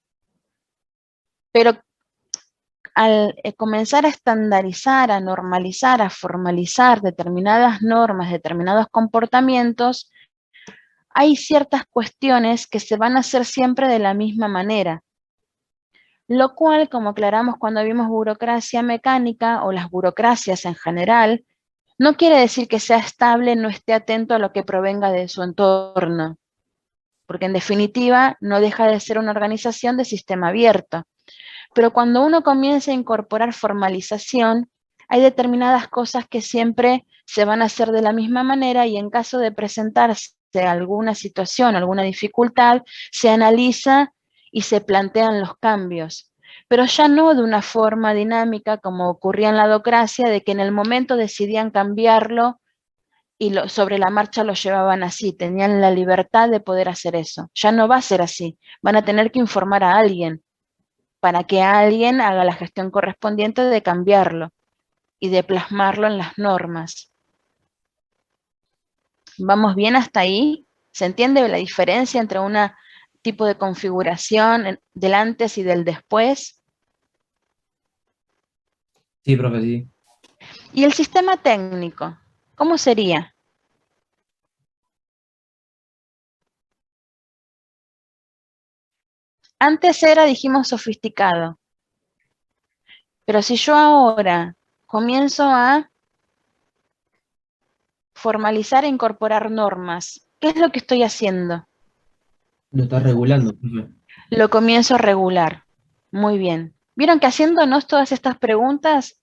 S1: pero al comenzar a estandarizar, a normalizar, a formalizar determinadas normas, determinados comportamientos, hay ciertas cuestiones que se van a hacer siempre de la misma manera. Lo cual, como aclaramos cuando vimos burocracia mecánica o las burocracias en general, no quiere decir que sea estable, no esté atento a lo que provenga de su entorno, porque en definitiva no deja de ser una organización de sistema abierto. Pero cuando uno comienza a incorporar formalización, hay determinadas cosas que siempre se van a hacer de la misma manera y en caso de presentarse alguna situación, alguna dificultad, se analiza y se plantean los cambios. Pero ya no de una forma dinámica como ocurría en la docracia, de que en el momento decidían cambiarlo y sobre la marcha lo llevaban así, tenían la libertad de poder hacer eso. Ya no va a ser así, van a tener que informar a alguien para que alguien haga la gestión correspondiente de cambiarlo y de plasmarlo en las normas. ¿Vamos bien hasta ahí? ¿Se entiende la diferencia entre un tipo de configuración del antes y del después?
S3: Sí, profe, sí.
S1: ¿Y el sistema técnico? ¿Cómo sería? Antes era, dijimos, sofisticado. Pero si yo ahora comienzo a formalizar e incorporar normas, ¿qué es lo que estoy haciendo?
S3: Lo está regulando, profe.
S1: Lo comienzo a regular. Muy bien. ¿Vieron que haciéndonos todas estas preguntas,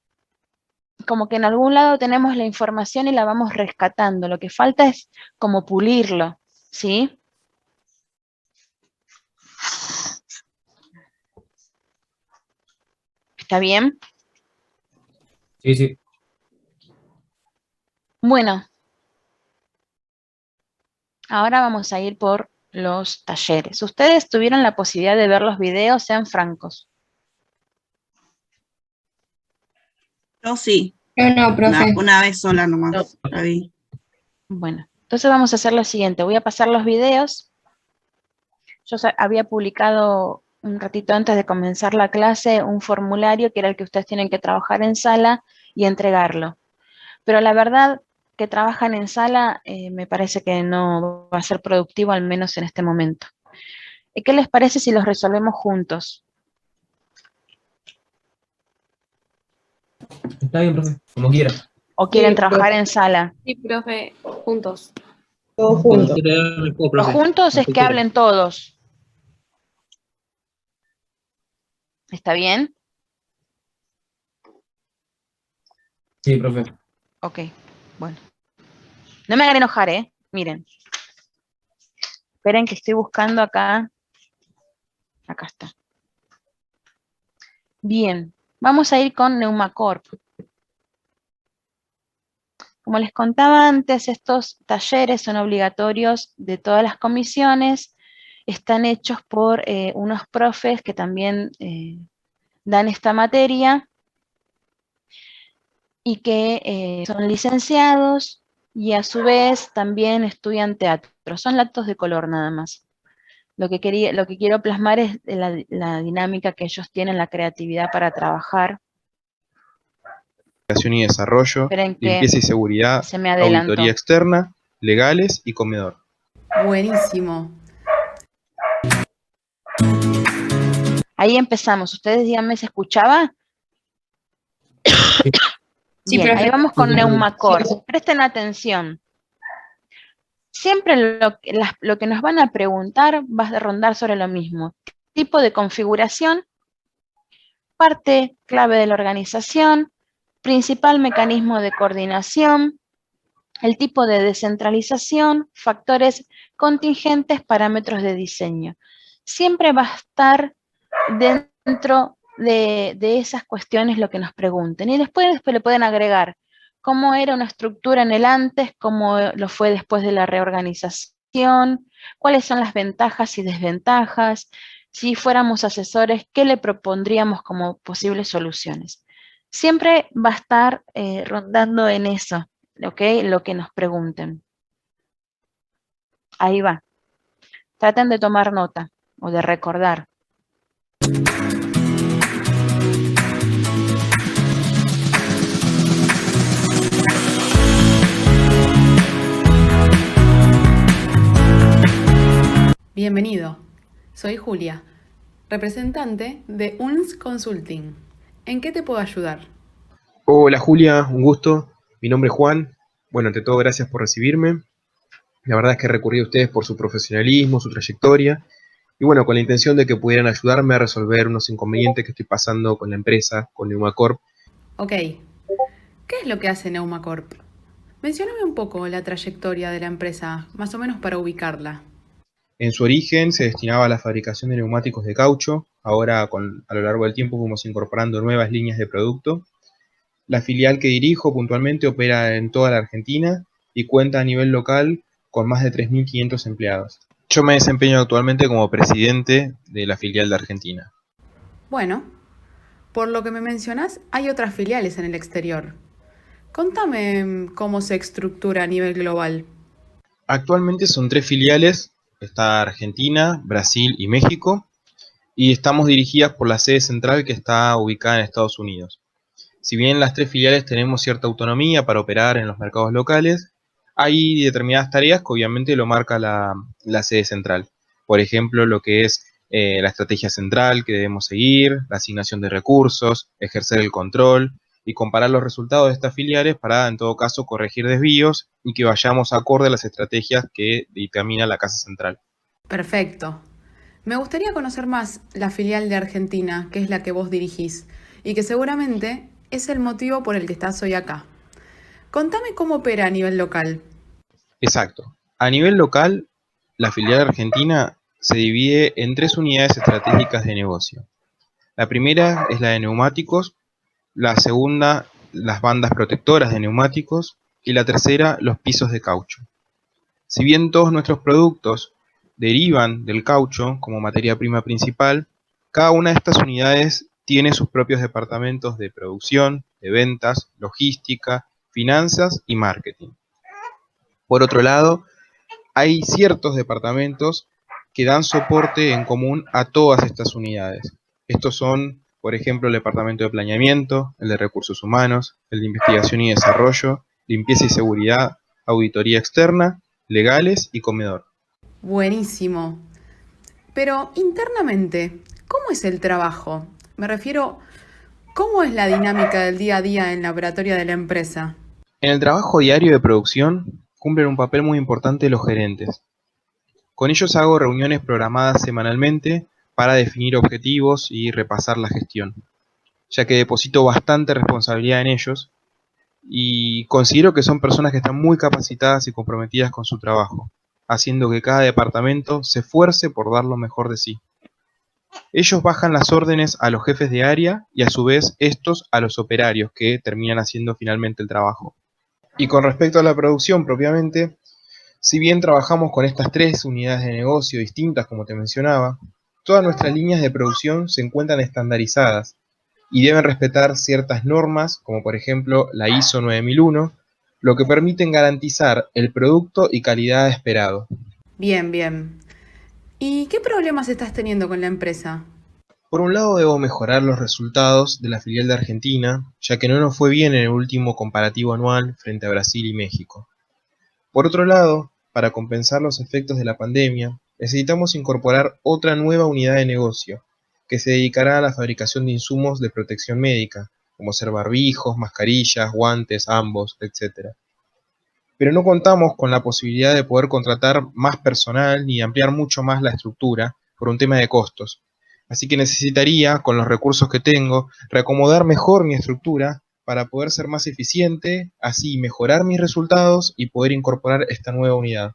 S1: como que en algún lado tenemos la información y la vamos rescatando? Lo que falta es como pulirlo, ¿sí? ¿Está bien?
S3: Sí, sí.
S1: Bueno, ahora vamos a ir por los talleres. Ustedes tuvieron la posibilidad de ver los videos, sean francos.
S2: Yo sí,
S6: No, profe.
S2: una vez sola nomás, la vi.
S1: Bueno, entonces vamos a hacer lo siguiente. Voy a pasar los videos. Yo había publicado un ratito antes de comenzar la clase un formulario que era el que ustedes tienen que trabajar en sala y entregarlo. Pero la verdad que trabajan en sala me parece que no va a ser productivo, al menos en este momento. ¿Qué les parece si los resolvemos juntos?
S3: Está bien, profe. Como quiera.
S1: ¿O quieren
S4: Sí,
S1: trabajar
S4: profe.
S1: en sala?
S8: Sí, profe, juntos.
S4: Todos
S5: Cuando
S4: juntos.
S5: quiera, mejor,
S1: Los
S5: profe.
S1: juntos es
S5: Cuando
S1: que
S5: quiera.
S1: hablen todos. ¿Está bien?
S3: Sí, profe.
S1: Ok, bueno. No me hagan enojar, ¿eh? Miren. Esperen que estoy buscando acá. Acá está. Bien, vamos a ir con Neumacorp. Como les contaba antes, estos talleres son obligatorios de todas las comisiones, están hechos por unos profes que también dan esta materia y que son licenciados y a su vez también estudian teatro. Son datos de color nada más. Lo que quiero plasmar es la dinámica que ellos tienen, la creatividad para trabajar
S9: Investigación y desarrollo,
S1: Esperen que
S9: limpieza y seguridad,
S1: se me adelantó.
S9: auditoría externa, legales y comedor.
S10: Buenísimo.
S1: Ahí empezamos. Ustedes díganme, ¿se escuchaba?
S6: Sí,
S1: Bien, ahí
S6: profe.
S1: vamos con
S6: Sí.
S1: Neumacorp. Presten atención. Siempre lo que nos van a preguntar va a rondar sobre lo mismo. Tipo de configuración, parte clave de la organización, principal mecanismo de coordinación, el tipo de descentralización, factores contingentes, parámetros de diseño. Siempre va a estar dentro de esas cuestiones lo que nos pregunten. Y después le pueden agregar cómo era una estructura en el antes, cómo lo fue después de la reorganización, cuáles son las ventajas y desventajas, si fuéramos asesores, qué le propondríamos como posibles soluciones. Siempre va a estar rondando en eso, ¿ok? Lo que nos pregunten. Ahí va. Traten de tomar nota o de recordar.
S10: Bienvenido. Soy Julia, representante de UNS Consulting. ¿En qué te puedo ayudar?
S9: Hola Julia, un gusto. Mi nombre es Juan. Bueno, ante todo, gracias por recibirme. La verdad es que recurrí a ustedes por su profesionalismo, su trayectoria, y bueno, con la intención de que pudieran ayudarme a resolver unos inconvenientes que estoy pasando con la empresa, con Neumacorp.
S10: Ok. ¿Qué es lo que hace Neumacorp? Mencióname un poco la trayectoria de la empresa, más o menos para ubicarla.
S9: En su origen se destinaba a la fabricación de neumáticos de caucho. Ahora, a lo largo del tiempo, fuimos incorporando nuevas líneas de producto. La filial que dirijo puntualmente opera en toda la Argentina y cuenta a nivel local con más de 3.500 empleados. Yo me desempeño actualmente como presidente de la filial de Argentina.
S10: Bueno, por lo que me mencionás, hay otras filiales en el exterior. Contame cómo se estructura a nivel global.
S9: Actualmente son 3 filiales, está Argentina, Brasil y México, y estamos dirigidas por la sede central que está ubicada en Estados Unidos. Si bien las 3 filiales tenemos cierta autonomía para operar en los mercados locales, hay determinadas tareas que obviamente lo marca la sede central. Por ejemplo, lo que es la estrategia central que debemos seguir, la asignación de recursos, ejercer el control y comparar los resultados de estas filiales para, en todo caso, corregir desvíos y que vayamos acorde a las estrategias que dictamina la casa central.
S10: Perfecto. Me gustaría conocer más la filial de Argentina, que es la que vos dirigís, y que seguramente es el motivo por el que estás hoy acá. Contame cómo opera a nivel local.
S9: Exacto. A nivel local, la filial argentina se divide en 3 unidades estratégicas de negocio. La primera es la de neumáticos, la segunda, las bandas protectoras de neumáticos, y la tercera, los pisos de caucho. Si bien todos nuestros productos derivan del caucho como materia prima principal, cada una de estas unidades tiene sus propios departamentos de producción, de ventas, logística, finanzas y marketing. Por otro lado, hay ciertos departamentos que dan soporte en común a todas estas unidades. Estos son, por ejemplo, el departamento de planeamiento, el de recursos humanos, el de investigación y desarrollo, limpieza y seguridad, auditoría externa, legales y comedor.
S10: Buenísimo. Pero internamente, ¿cómo es el trabajo? Me refiero, ¿cómo es la dinámica del día a día en la operatoria de la empresa?
S9: En el trabajo diario de producción cumplen un papel muy importante los gerentes. Con ellos hago reuniones programadas semanalmente para definir objetivos y repasar la gestión, ya que deposito bastante responsabilidad en ellos y considero que son personas que están muy capacitadas y comprometidas con su trabajo, haciendo que cada departamento se esfuerce por dar lo mejor de sí. Ellos bajan las órdenes a los jefes de área y a su vez estos a los operarios que terminan haciendo finalmente el trabajo. Y con respecto a la producción propiamente, si bien trabajamos con estas 3 unidades de negocio distintas como te mencionaba, todas nuestras líneas de producción se encuentran estandarizadas y deben respetar ciertas normas, como por ejemplo la ISO 9001, lo que permiten garantizar el producto y calidad esperado.
S10: Bien, bien. ¿Y qué problemas estás teniendo con la empresa?
S9: Por un lado, debo mejorar los resultados de la filial de Argentina, ya que no nos fue bien en el último comparativo anual frente a Brasil y México. Por otro lado, para compensar los efectos de la pandemia, necesitamos incorporar otra nueva unidad de negocio, que se dedicará a la fabricación de insumos de protección médica, como ser barbijos, mascarillas, guantes, ambos, etc. Pero no contamos con la posibilidad de poder contratar más personal ni ampliar mucho más la estructura por un tema de costos. Así que necesitaría, con los recursos que tengo, reacomodar mejor mi estructura para poder ser más eficiente, así mejorar mis resultados y poder incorporar esta nueva unidad.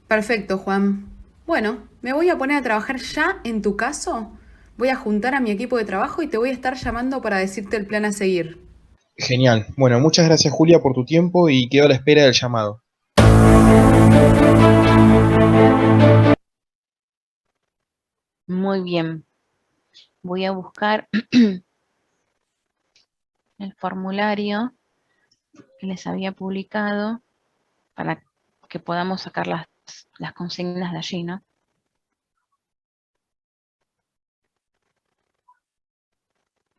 S10: Perfecto, Juan. Bueno, me voy a poner a trabajar ya en tu caso. Voy a juntar a mi equipo de trabajo y te voy a estar llamando para decirte el plan a seguir.
S9: Genial. Bueno, muchas gracias Julia por tu tiempo y quedo a la espera del llamado.
S1: Muy bien. Voy a buscar el formulario que les había publicado para que podamos sacar las consignas de allí, ¿no?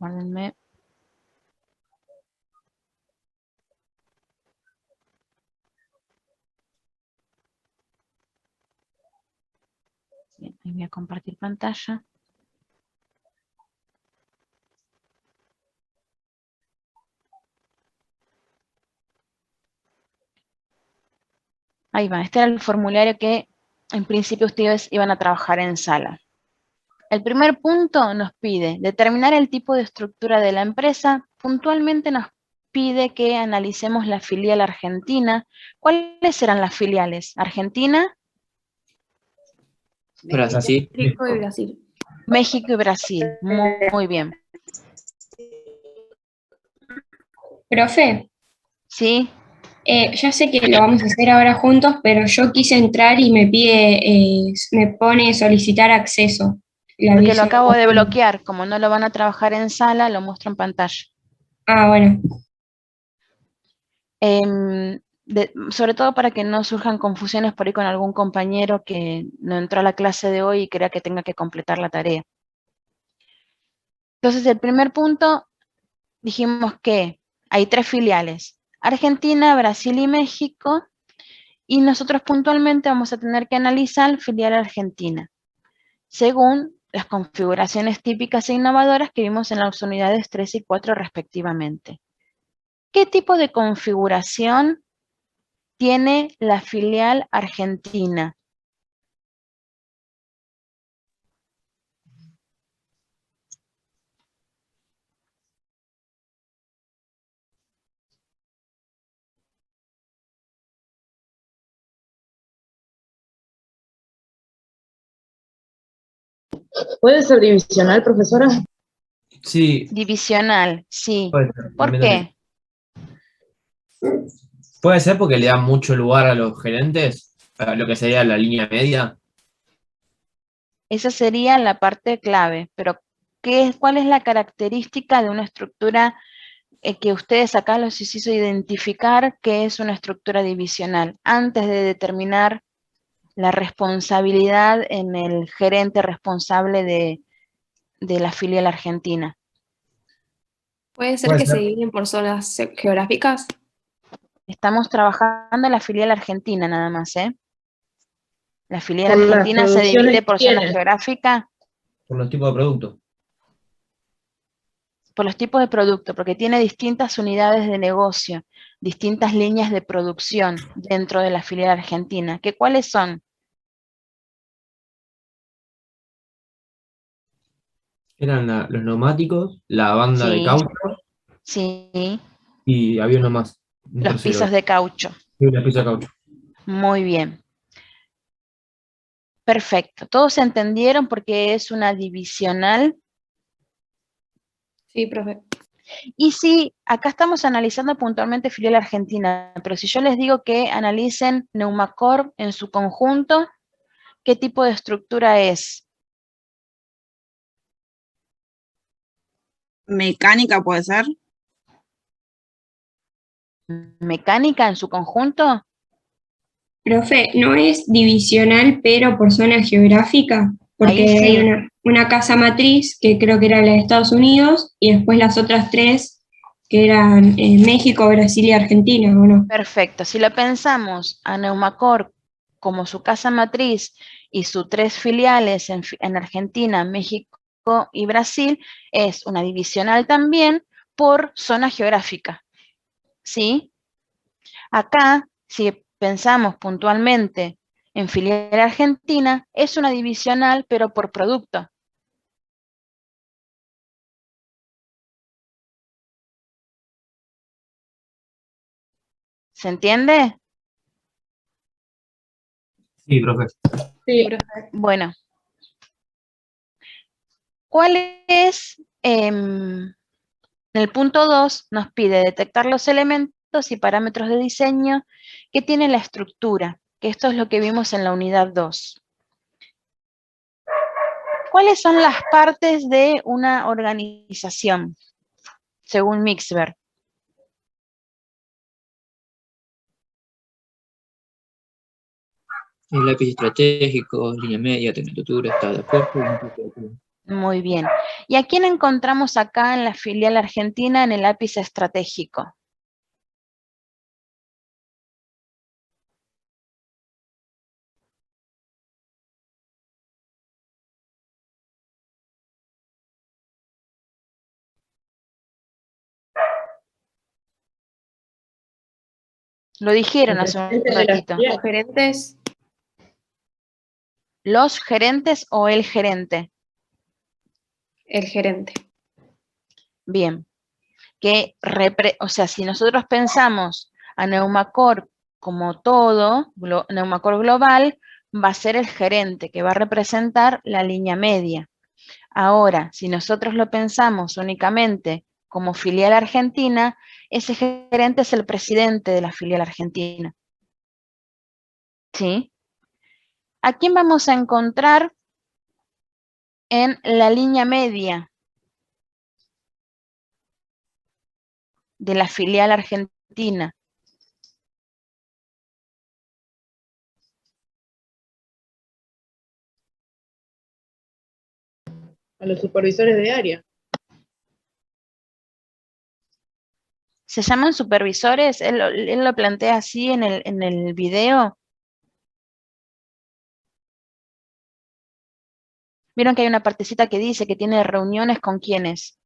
S1: Guárdenme. Bien, ahí voy a compartir pantalla. Ahí va, este era el formulario que en principio ustedes iban a trabajar en sala. El primer punto nos pide determinar el tipo de estructura de la empresa. Puntualmente nos pide que analicemos la filial argentina. ¿Cuáles serán las filiales? ¿Argentina?
S3: Brasil.
S8: México y Brasil.
S1: México y Brasil. Muy bien.
S6: Profe,
S1: ¿Sí?
S6: ya sé que lo vamos a hacer ahora juntos, pero yo quise entrar y me pone solicitar acceso. Le
S1: Porque lo
S6: aviso.
S1: acabo de bloquear. Como no lo van a trabajar en sala, lo muestro en pantalla.
S6: Ah, bueno.
S1: Sobre todo para que no surjan confusiones por ahí con algún compañero que no entró a la clase de hoy y crea que tenga que completar la tarea. Entonces, el primer punto, dijimos que hay 3 filiales, Argentina, Brasil y México, y nosotros puntualmente vamos a tener que analizar filial argentina, según las configuraciones típicas e innovadoras que vimos en las unidades 3 y 4 respectivamente. ¿Qué tipo de configuración tiene la filial argentina?
S11: ¿Puede ser divisional, profesora?
S3: Sí,
S1: Divisional, sí.
S3: puede ser.
S1: ¿Por qué?
S3: Puede ser porque le da mucho lugar a los gerentes, a lo que sería la línea media.
S1: Esa sería la parte clave, pero ¿cuál es la característica de una estructura que ustedes acá los hizo identificar que es una estructura divisional antes de determinar la responsabilidad en el gerente responsable de la filial argentina?
S8: ¿Puede ser que se dividen por zonas geográficas?
S1: Estamos trabajando en la filial argentina nada más, ¿eh? La filial
S11: Por las
S1: argentina se divide
S11: producciones
S1: por
S11: que
S1: zona
S11: tiene.
S1: geográfica,
S3: Por los tipos de productos.
S1: por los tipos de producto, porque tiene distintas unidades de negocio, distintas líneas de producción dentro de la filial argentina. ¿Cuáles son?
S3: Eran los neumáticos, la banda de
S1: Sí,
S3: caucho
S1: sí,
S3: y había uno más. Un
S1: los
S3: tercero.
S1: pisos de caucho.
S3: Y una pieza de caucho.
S1: Muy bien. Perfecto. ¿Todos se entendieron porque es una divisional?
S8: Sí, profe.
S1: Y sí, acá estamos analizando puntualmente filial argentina, pero si yo les digo que analicen Neumacorp en su conjunto, ¿qué tipo de estructura es?
S2: Mecánica puede ser.
S1: ¿Mecánica en su conjunto?
S6: Profe, ¿no es divisional pero por zona geográfica? porque
S1: Ahí
S6: hay
S1: sí.
S6: una casa matriz que creo que era la de Estados Unidos y después las otras tres que eran México, Brasil y Argentina, ¿o no?
S1: Perfecto. Si lo pensamos a Neumacor como su casa matriz y sus tres filiales en Argentina, México y Brasil, es una divisional también por zona geográfica, ¿sí? Acá, si pensamos puntualmente en filial argentina, es una divisional, pero por producto. ¿Se entiende?
S3: Sí, profe.
S11: Sí,
S1: Bueno, ¿cuál es? En el punto 2 nos pide detectar los elementos y parámetros de diseño que tiene la estructura, que esto es lo que vimos en la unidad 2. ¿Cuáles son las partes de una organización, según Mixber?
S5: El lápiz estratégico, línea media, tecnotutura, estado de acuerdo y núcleo operativo.
S1: Muy bien. ¿Y a quién encontramos acá en la filial argentina en el lápiz estratégico? Lo dijeron
S11: el
S1: hace un
S11: presidente de la
S1: ratito.
S11: filial.
S8: Los gerentes,
S1: ¿Los gerentes o el gerente?
S8: el gerente.
S1: Bien. O sea, si nosotros pensamos a Neumacor como todo, Neumacor global, va a ser el gerente que va a representar la línea media. Ahora, si nosotros lo pensamos únicamente como filial argentina, ese gerente es el presidente de la filial argentina. ¿Sí? ¿A quién vamos a encontrar en la línea media de la filial argentina?
S11: A los supervisores de área.
S1: ¿Se llaman supervisores? Él lo plantea así en el video. Vieron que hay una partecita que dice que tiene reuniones con quiénes.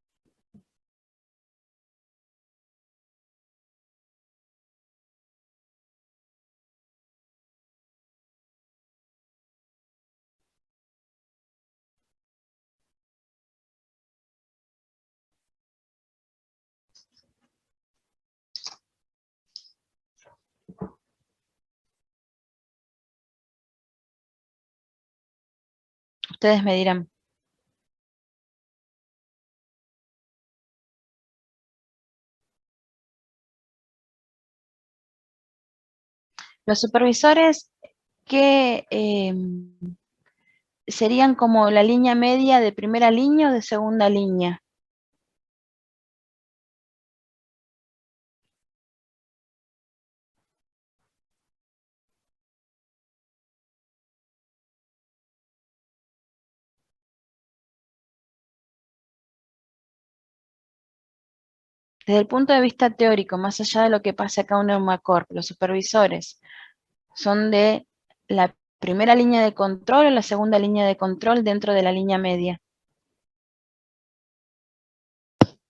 S1: Ustedes me dirán. Los supervisores que serían como la línea media de primera línea o de segunda línea. Desde el punto de vista teórico, más allá de lo que pasa acá en Neumacorp, los supervisores son de la primera línea de control o la segunda línea de control dentro de la línea media.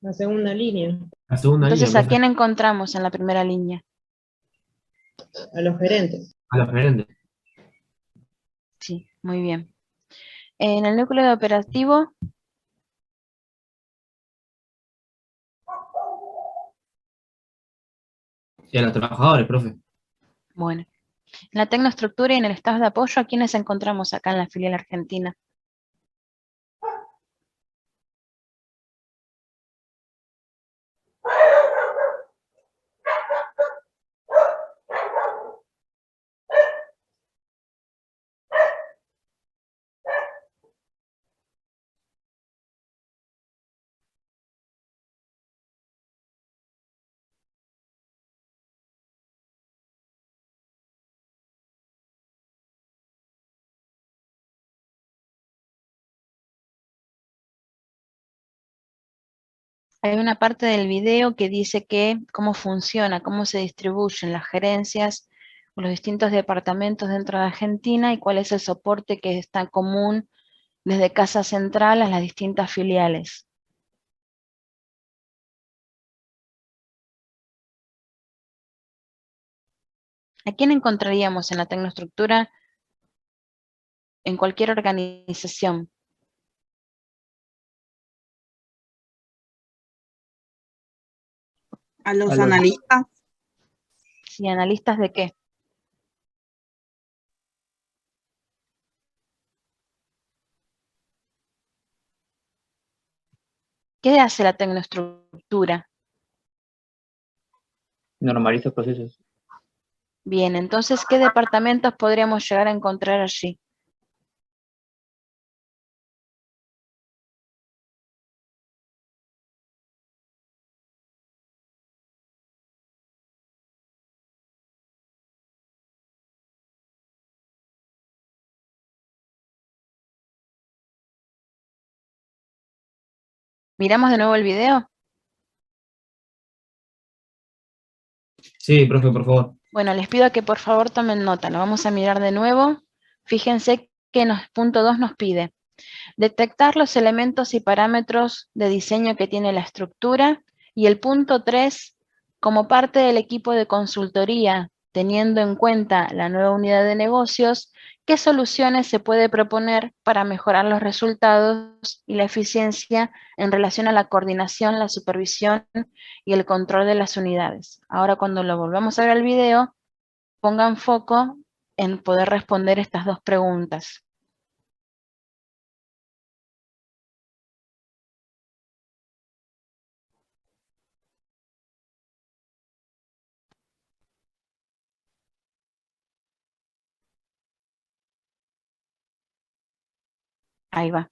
S11: La segunda línea.
S3: La segunda línea,
S1: Entonces, ¿a
S3: profe.
S1: quién encontramos en la primera línea?
S11: A los gerentes.
S3: A los gerentes.
S1: Sí, muy bien. En el núcleo de operativo,
S3: Y a los trabajadores, profe.
S1: bueno. En la tecnoestructura y en el estado de apoyo, ¿a quiénes encontramos acá en la filial argentina? Hay una parte del video que dice cómo funciona, cómo se distribuyen las gerencias o los distintos departamentos dentro de Argentina y cuál es el soporte que está común desde Casa Central a las distintas filiales. ¿A quién encontraríamos en la tecnoestructura en cualquier organización?
S2: A los analistas.
S1: ¿Sí, analistas de qué? ¿Qué hace la tecnoestructura?
S5: Normaliza procesos.
S1: Bien, entonces, ¿qué departamentos podríamos llegar a encontrar allí? ¿Miramos de nuevo el video?
S3: Sí, profe, por favor.
S1: Bueno, les pido que por favor tomen nota, lo vamos a mirar de nuevo. Fíjense que punto 2 nos pide detectar los elementos y parámetros de diseño que tiene la estructura, y el punto 3, como parte del equipo de consultoría, teniendo en cuenta la nueva unidad de negocios, ¿qué soluciones se puede proponer para mejorar los resultados y la eficiencia en relación a la coordinación, la supervisión y el control de las unidades? Ahora, cuando lo volvamos a ver el video, pongan foco en poder responder estas dos preguntas. Ahí va.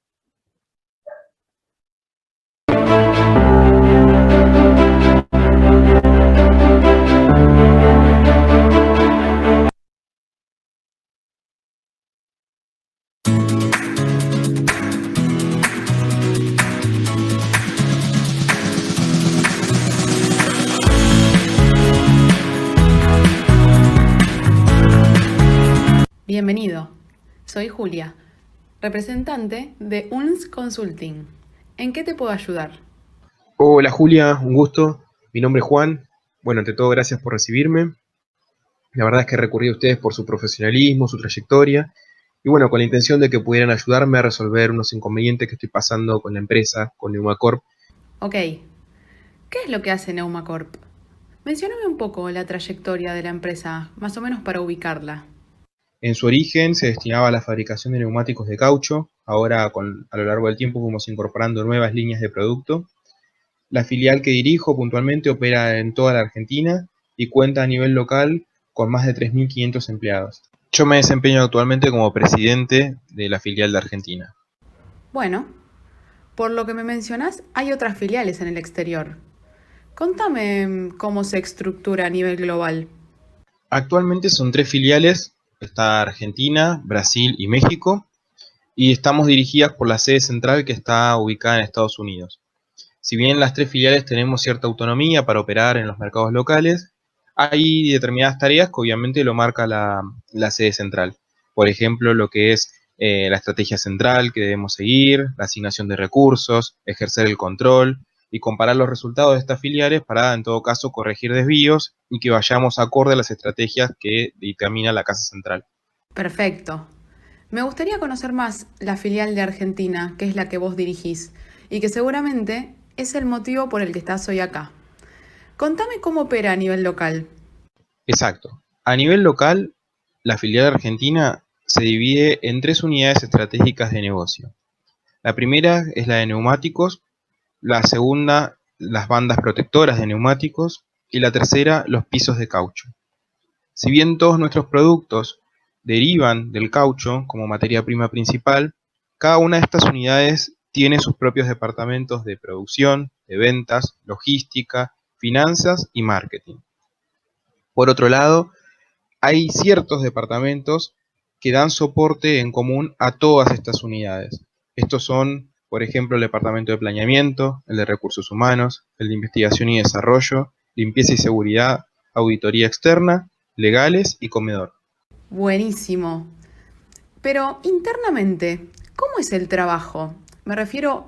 S10: Bienvenido, soy Julia, representante de UNS Consulting. ¿En qué te puedo ayudar?
S9: Hola Julia, un gusto. Mi nombre es Juan. Bueno, ante todo, gracias por recibirme. La verdad es que recurrí a ustedes por su profesionalismo, su trayectoria, y bueno, con la intención de que pudieran ayudarme a resolver unos inconvenientes que estoy pasando con la empresa, con Neumacorp.
S10: Ok, ¿qué es lo que hace Neumacorp? Mencióname un poco la trayectoria de la empresa, más o menos para ubicarla.
S9: En su origen se destinaba a la fabricación de neumáticos de caucho. Ahora, a lo largo del tiempo, fuimos incorporando nuevas líneas de producto. La filial que dirijo puntualmente opera en toda la Argentina y cuenta a nivel local con más de 3.500 empleados. Yo me desempeño actualmente como presidente de la filial de Argentina.
S10: Bueno, por lo que me mencionás, hay otras filiales en el exterior. Contame cómo se estructura a nivel global.
S9: Actualmente son 3 filiales, está Argentina, Brasil y México, y estamos dirigidas por la sede central que está ubicada en Estados Unidos. Si bien las 3 filiales tenemos cierta autonomía para operar en los mercados locales, hay determinadas tareas que obviamente lo marca la sede central. Por ejemplo, lo que es la estrategia central que debemos seguir, la asignación de recursos, ejercer el control y comparar los resultados de estas filiales para, en todo caso, corregir desvíos y que vayamos acorde a las estrategias que dictamina la casa central.
S10: Perfecto. Me gustaría conocer más la filial de Argentina, que es la que vos dirigís, y que seguramente es el motivo por el que estás hoy acá. Contame cómo opera a nivel local.
S9: Exacto. A nivel local, la filial argentina se divide en 3 unidades estratégicas de negocio. La primera es la de neumáticos, la segunda, las bandas protectoras de neumáticos, y la tercera, los pisos de caucho. Si bien todos nuestros productos derivan del caucho como materia prima principal, cada una de estas unidades tiene sus propios departamentos de producción, de ventas, logística, finanzas y marketing. Por otro lado, hay ciertos departamentos que dan soporte en común a todas estas unidades. Estos son Por ejemplo, el departamento de planeamiento, el de recursos humanos, el de investigación y desarrollo, limpieza y seguridad, auditoría externa, legales y comedor.
S10: Buenísimo. Pero internamente, ¿cómo es el trabajo? Me refiero,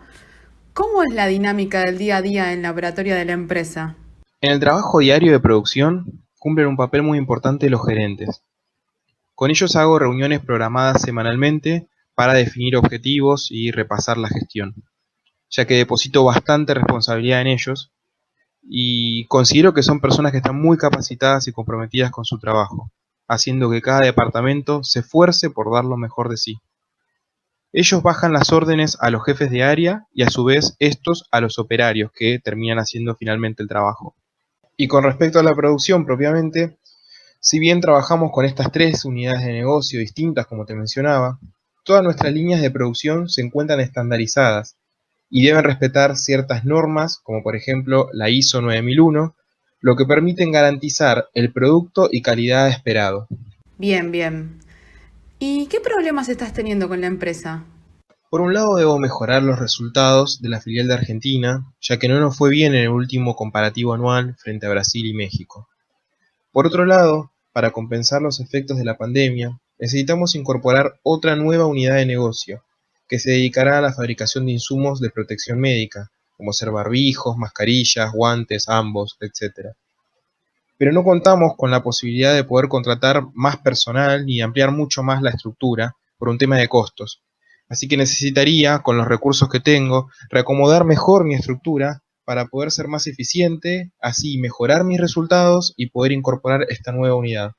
S10: ¿cómo es la dinámica del día a día en la operatoria de la empresa?
S9: En el trabajo diario de producción cumplen un papel muy importante los gerentes. Con ellos hago reuniones programadas semanalmente para definir objetivos y repasar la gestión, ya que deposito bastante responsabilidad en ellos y considero que son personas que están muy capacitadas y comprometidas con su trabajo, haciendo que cada departamento se esfuerce por dar lo mejor de sí. Ellos bajan las órdenes a los jefes de área y a su vez estos a los operarios que terminan haciendo finalmente el trabajo. Y con respecto a la producción propiamente, si bien trabajamos con estas 3 unidades de negocio distintas como te mencionaba, todas nuestras líneas de producción se encuentran estandarizadas y deben respetar ciertas normas, como por ejemplo la ISO 9001, lo que permiten garantizar el producto y calidad esperado.
S10: Bien, bien. ¿Y qué problemas estás teniendo con la empresa?
S9: Por un lado debo mejorar los resultados de la filial de Argentina, ya que no nos fue bien en el último comparativo anual frente a Brasil y México. Por otro lado, para compensar los efectos de la pandemia, necesitamos incorporar otra nueva unidad de negocio, que se dedicará a la fabricación de insumos de protección médica, como ser barbijos, mascarillas, guantes, ambos, etc. Pero no contamos con la posibilidad de poder contratar más personal ni ampliar mucho más la estructura por un tema de costos. Así que necesitaría, con los recursos que tengo, reacomodar mejor mi estructura para poder ser más eficiente, así mejorar mis resultados y poder incorporar esta nueva unidad.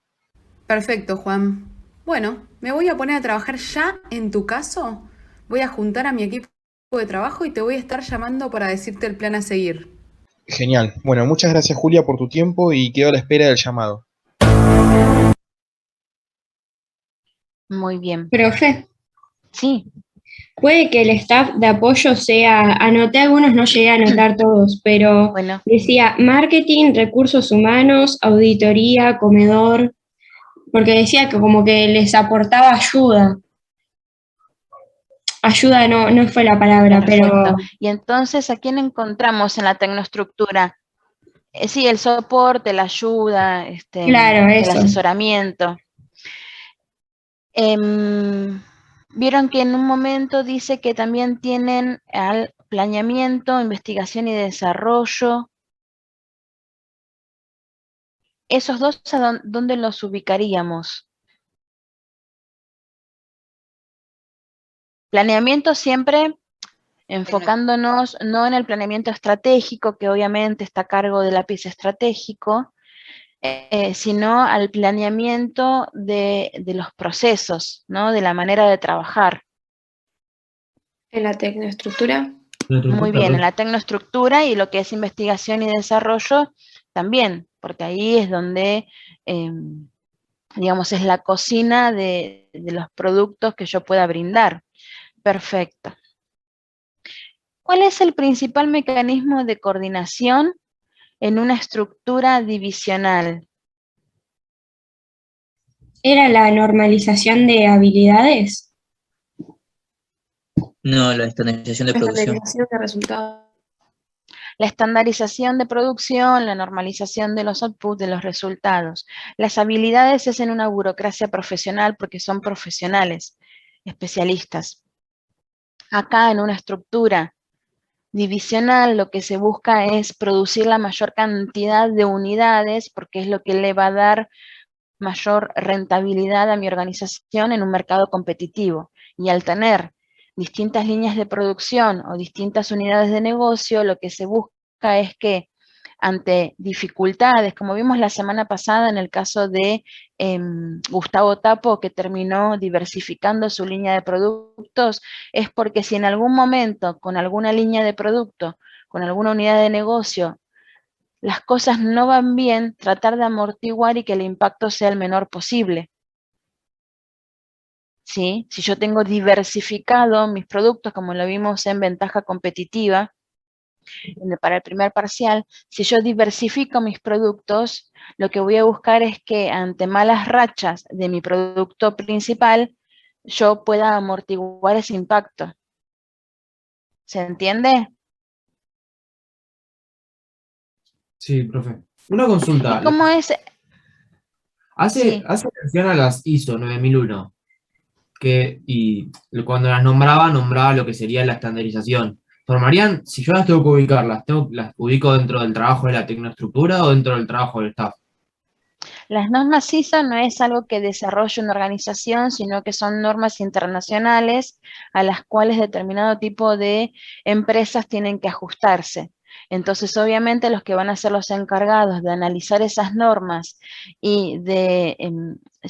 S10: Perfecto, Juan. Bueno, me voy a poner a trabajar ya en tu caso. Voy a juntar a mi equipo de trabajo y te voy a estar llamando para decirte el plan a seguir.
S9: Genial. Bueno, muchas gracias Julia por tu tiempo y quedo a la espera del llamado.
S1: Muy bien.
S6: Profe,
S1: Sí,
S6: puede que el staff de apoyo sea, anoté algunos, no llegué a anotar todos, pero
S1: bueno,
S6: decía marketing, recursos humanos, auditoría, comedor, porque decía que como que les aportaba ayuda. Ayuda no fue la palabra, pero
S1: perfecto. Y entonces, ¿a quién encontramos en la tecnoestructura? Sí, el soporte, la ayuda,
S6: claro,
S1: el
S6: eso.
S1: asesoramiento. Vieron que en un momento dice que también tienen al planeamiento, investigación y desarrollo. Esos dos, ¿dónde los ubicaríamos? Planeamiento siempre enfocándonos no en el planeamiento estratégico, que obviamente está a cargo del lápiz estratégico, sino al planeamiento de los procesos, ¿no? De la manera de trabajar.
S8: En la tecnoestructura.
S1: Muy bien, en la tecnoestructura y lo que es investigación y desarrollo también, porque ahí es donde, digamos, es la cocina de los productos que yo pueda brindar. Perfecto. ¿Cuál es el principal mecanismo de coordinación en una estructura divisional?
S6: ¿era la normalización de habilidades?
S5: No, la estandarización de
S8: La
S5: producción.
S8: estandarización de resultados.
S1: La estandarización de producción, la normalización de los outputs, de los resultados. Las habilidades es en una burocracia profesional porque son profesionales, especialistas. Acá en una estructura divisional lo que se busca es producir la mayor cantidad de unidades porque es lo que le va a dar mayor rentabilidad a mi organización en un mercado competitivo. Y al tener distintas líneas de producción o distintas unidades de negocio, lo que se busca es que ante dificultades, como vimos la semana pasada en el caso de Gustavo Tapo, que terminó diversificando su línea de productos, es porque si en algún momento con alguna línea de producto, con alguna unidad de negocio, las cosas no van bien, tratar de amortiguar y que el impacto sea el menor posible. ¿Sí? Si yo tengo diversificado mis productos, como lo vimos en ventaja competitiva, para el primer parcial, si yo diversifico mis productos, lo que voy a buscar es que ante malas rachas de mi producto principal, yo pueda amortiguar ese impacto. ¿Se entiende?
S3: Sí, profe. Una consulta.
S1: ¿Y cómo es? Sí.
S3: Hace mención a las ISO 9001, y cuando las nombraba lo que sería la estandarización. Formarían, si yo las tengo que ubicar, ¿las ubico dentro del trabajo de la tecnoestructura o dentro del trabajo del staff?
S1: Las normas ISO no es algo que desarrolle una organización, sino que son normas internacionales a las cuales determinado tipo de empresas tienen que ajustarse. Entonces, obviamente, los que van a ser los encargados de analizar esas normas y de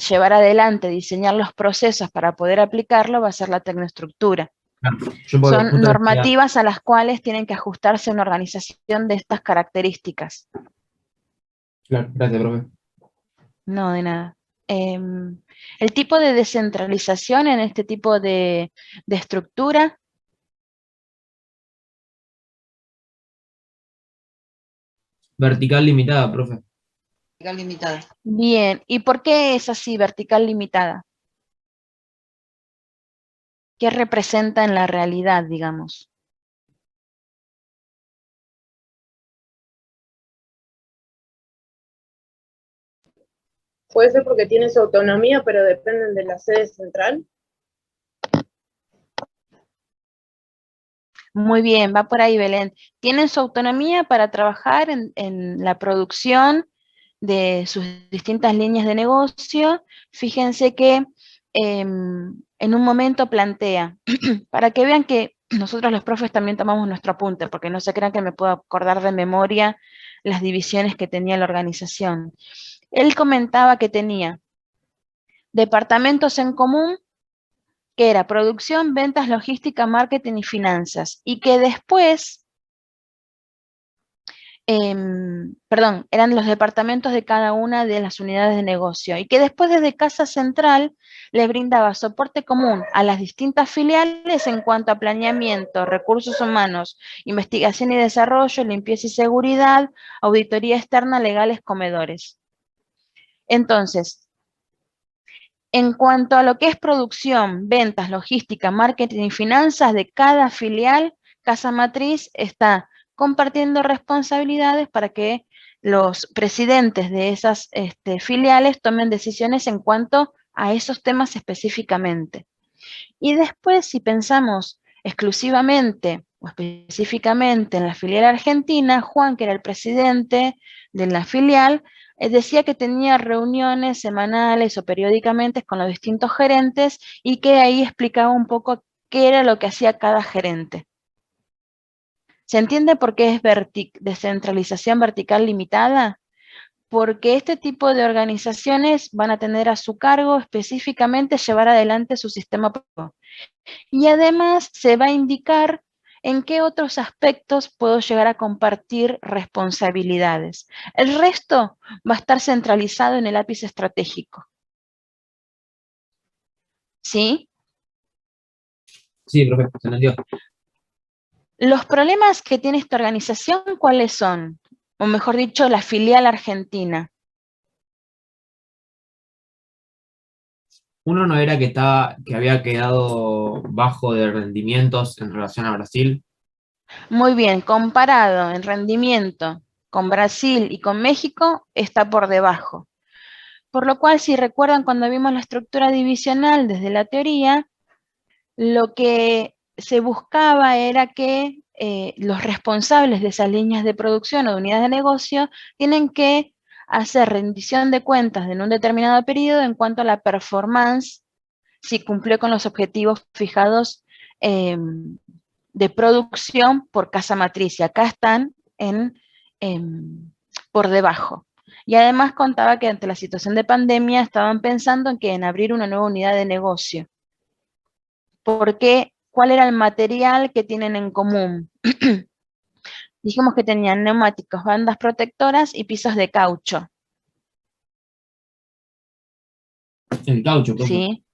S1: llevar adelante, diseñar los procesos para poder aplicarlo, va a ser la tecnoestructura. Son normativas a las cuales tienen que ajustarse una organización de estas características.
S3: Claro, gracias, profe.
S1: No, de nada. El tipo de descentralización en este tipo de estructura.
S3: Vertical limitada, profe.
S4: Vertical limitada.
S1: Bien, ¿y por qué es así, vertical limitada? ¿Qué representa en la realidad, digamos?
S11: Puede ser porque tiene su autonomía, pero dependen de la sede central.
S1: Muy bien, va por ahí, Belén. Tienen su autonomía para trabajar en la producción de sus distintas líneas de negocio. Fíjense que en un momento plantea, para que vean que nosotros los profes también tomamos nuestro apunte, porque no se crean que me puedo acordar de memoria las divisiones que tenía la organización. Él comentaba que tenía departamentos en común, que era producción, ventas, logística, marketing y finanzas, y que después, perdón, eran los departamentos de cada una de las unidades de negocio, y que después desde Casa Central les brindaba soporte común a las distintas filiales en cuanto a planeamiento, recursos humanos, investigación y desarrollo, limpieza y seguridad, auditoría externa, legales, comedores. Entonces, en cuanto a lo que es producción, ventas, logística, marketing y finanzas de cada filial, Casa Matriz está compartiendo responsabilidades para que los presidentes de esas filiales tomen decisiones en cuanto a esos temas específicamente. Y después, si pensamos exclusivamente o específicamente en la filial argentina, Juan, que era el presidente de la filial, decía que tenía reuniones semanales o periódicamente con los distintos gerentes y que ahí explicaba un poco qué era lo que hacía cada gerente. ¿Se entiende por qué es descentralización vertical limitada? Porque este tipo de organizaciones van a tener a su cargo específicamente llevar adelante su sistema propio. Y además se va a indicar en qué otros aspectos puedo llegar a compartir responsabilidades. El resto va a estar centralizado en el ápice estratégico. ¿Sí?
S3: Sí, profe, se entendió.
S1: Los problemas que tiene esta organización, ¿cuáles son? O mejor dicho, la filial argentina.
S3: Uno no era que había quedado bajo de rendimientos en relación a Brasil.
S1: Muy bien, comparado en rendimiento con Brasil y con México, está por debajo. Por lo cual, si recuerdan cuando vimos la estructura divisional desde la teoría, lo que se buscaba era que los responsables de esas líneas de producción o de unidades de negocio tienen que hacer rendición de cuentas en un determinado periodo en cuanto a la performance, si cumplió con los objetivos fijados de producción por casa matriz. Y acá están por debajo. Y además contaba que ante la situación de pandemia estaban pensando en abrir una nueva unidad de negocio. Porque, ¿cuál era el material que tienen en común? Dijimos que tenían neumáticos, bandas protectoras y pisos de caucho.
S3: El caucho, profe.
S1: ¿Sí?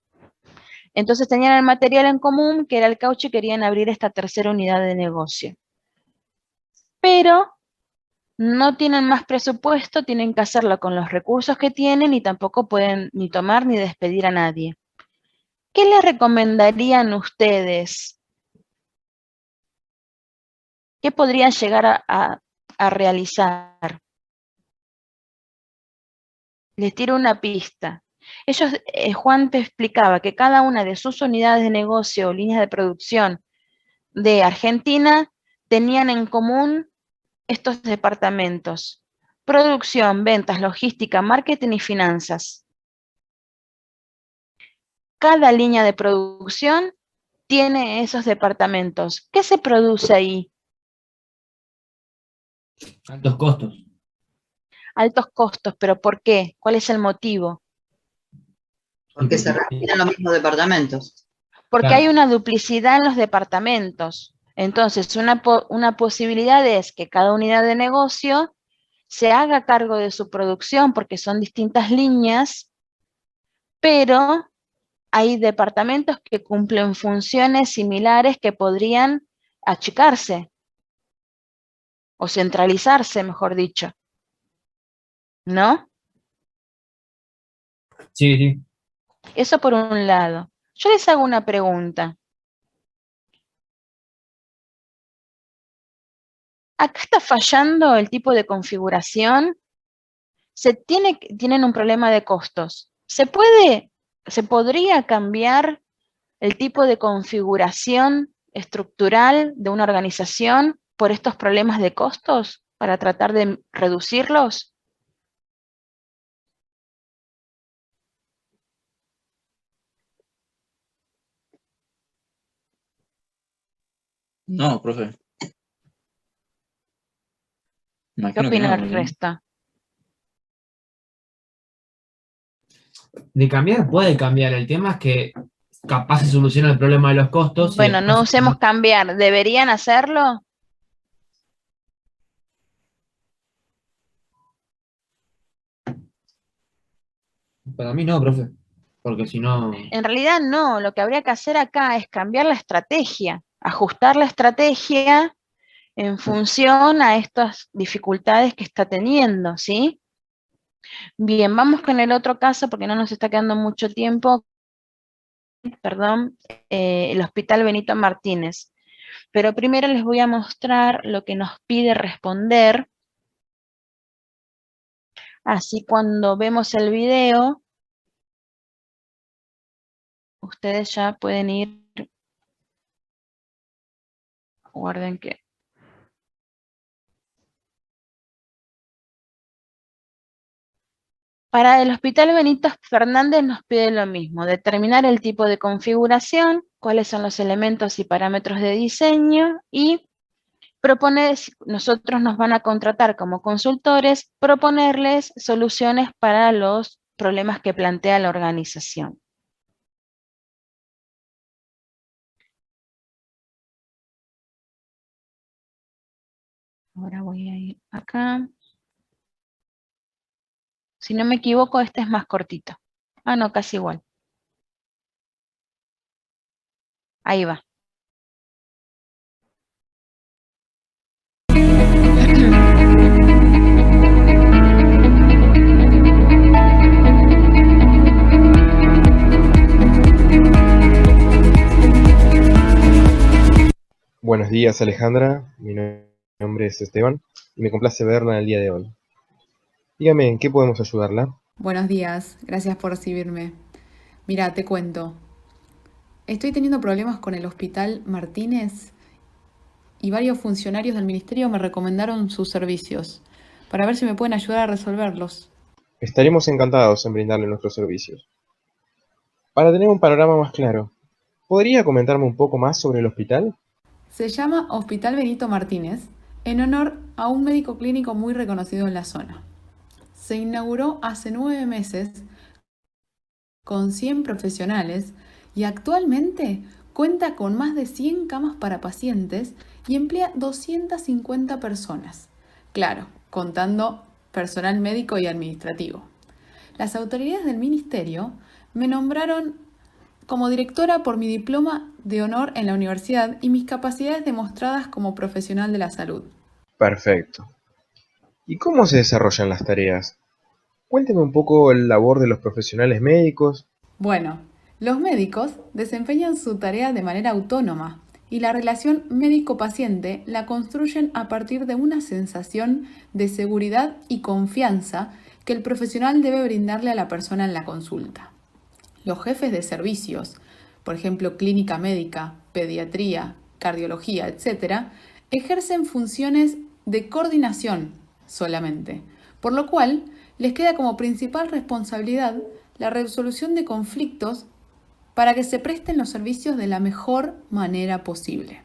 S1: Entonces tenían el material en común, que era el caucho, y querían abrir esta tercera unidad de negocio. Pero no tienen más presupuesto, tienen que hacerlo con los recursos que tienen y tampoco pueden ni tomar ni despedir a nadie. ¿Qué les recomendarían ustedes ¿Qué podrían llegar a realizar? Les tiro una pista. Ellos, Juan te explicaba que cada una de sus unidades de negocio o líneas de producción de Argentina tenían en común estos departamentos: producción, ventas, logística, marketing y finanzas. Cada línea de producción tiene esos departamentos. ¿Qué se produce ahí?
S3: Altos costos.
S1: Altos costos, ¿pero por qué? ¿Cuál es el motivo?
S4: Porque se refieren los mismos departamentos.
S1: Porque
S3: Claro.
S1: hay una duplicidad en los departamentos. Entonces, una posibilidad es que cada unidad de negocio se haga cargo de su producción, porque son distintas líneas, pero hay departamentos que cumplen funciones similares que podrían achicarse o centralizarse, mejor dicho. ¿No?
S3: Sí, sí.
S1: Eso por un lado. Yo les hago una pregunta. Acá está fallando el tipo de configuración. Tienen un problema de costos. ¿Se podría cambiar el tipo de configuración estructural de una organización por estos problemas de costos para tratar de reducirlos?
S5: No, profe.
S1: ¿Qué
S5: Imagino que
S1: opina
S5: no,
S1: el
S5: ¿no?
S1: resto?
S3: De cambiar puede cambiar. El tema es que capaz se soluciona el problema de los costos y
S1: Bueno, no
S3: después,
S1: usemos cambiar. ¿Deberían hacerlo?
S3: para mí no, profe. Porque si no,
S1: En realidad no. Lo que habría que hacer acá es cambiar la estrategia, ajustar la estrategia en función a estas dificultades que está teniendo, ¿sí? Bien, vamos con el otro caso porque no nos está quedando mucho tiempo. Perdón, el Hospital Benito Martínez. Pero primero les voy a mostrar lo que nos pide responder. Así cuando vemos el video, ustedes ya pueden ir. Guarden que... Para el Hospital Benito Fernández nos pide lo mismo: determinar el tipo de configuración, cuáles son los elementos y parámetros de diseño y proponer, si nosotros nos van a contratar como consultores, proponerles soluciones para los problemas que plantea la organización. Ahora voy a ir acá. Si no me equivoco, este es más cortito. Ah, no, casi igual. Ahí va.
S9: Buenos días, Alejandra. Mi nombre es Esteban y me complace verla el día de hoy. Dígame, ¿en qué podemos ayudarla?
S10: Buenos días, gracias por recibirme. Mira, te cuento. Estoy teniendo problemas con el Hospital Martínez y varios funcionarios del ministerio me recomendaron sus servicios para ver si me pueden ayudar a resolverlos.
S9: Estaremos encantados en brindarle nuestros servicios. Para tener un panorama más claro, ¿podría comentarme un poco más sobre el hospital?
S10: Se llama Hospital Benito Martínez en honor a un médico clínico muy reconocido en la zona. Se inauguró hace 9 meses con 100 profesionales y actualmente cuenta con más de 100 camas para pacientes y emplea 250 personas. Claro, contando personal médico y administrativo. Las autoridades del ministerio me nombraron como directora por mi diploma de honor en la universidad y mis capacidades demostradas como profesional de la salud.
S9: Perfecto. ¿Y cómo se desarrollan las tareas? Cuénteme un poco la labor de los profesionales médicos.
S10: Bueno, los médicos desempeñan su tarea de manera autónoma y la relación médico-paciente la construyen a partir de una sensación de seguridad y confianza que el profesional debe brindarle a la persona en la consulta. Los jefes de servicios, por ejemplo, clínica médica, pediatría, cardiología, etc., ejercen funciones de coordinación solamente, por lo cual les queda como principal responsabilidad la resolución de conflictos para que se presten los servicios de la mejor manera posible.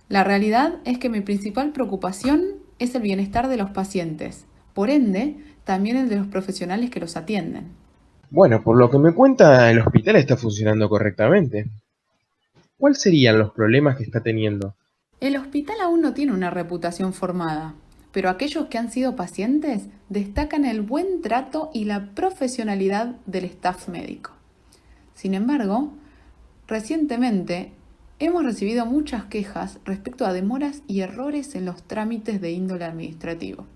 S10: La realidad es que mi principal preocupación es el bienestar de los pacientes, por ende, también el de los profesionales que los atienden.
S9: Bueno, por lo que me cuenta, el hospital está funcionando correctamente. ¿Cuáles serían los problemas que está teniendo?
S10: El hospital aún no tiene una reputación formada, pero aquellos que han sido pacientes destacan el buen trato y la profesionalidad del staff médico. Sin embargo, recientemente hemos recibido muchas quejas respecto a demoras y errores en los trámites de índole administrativo,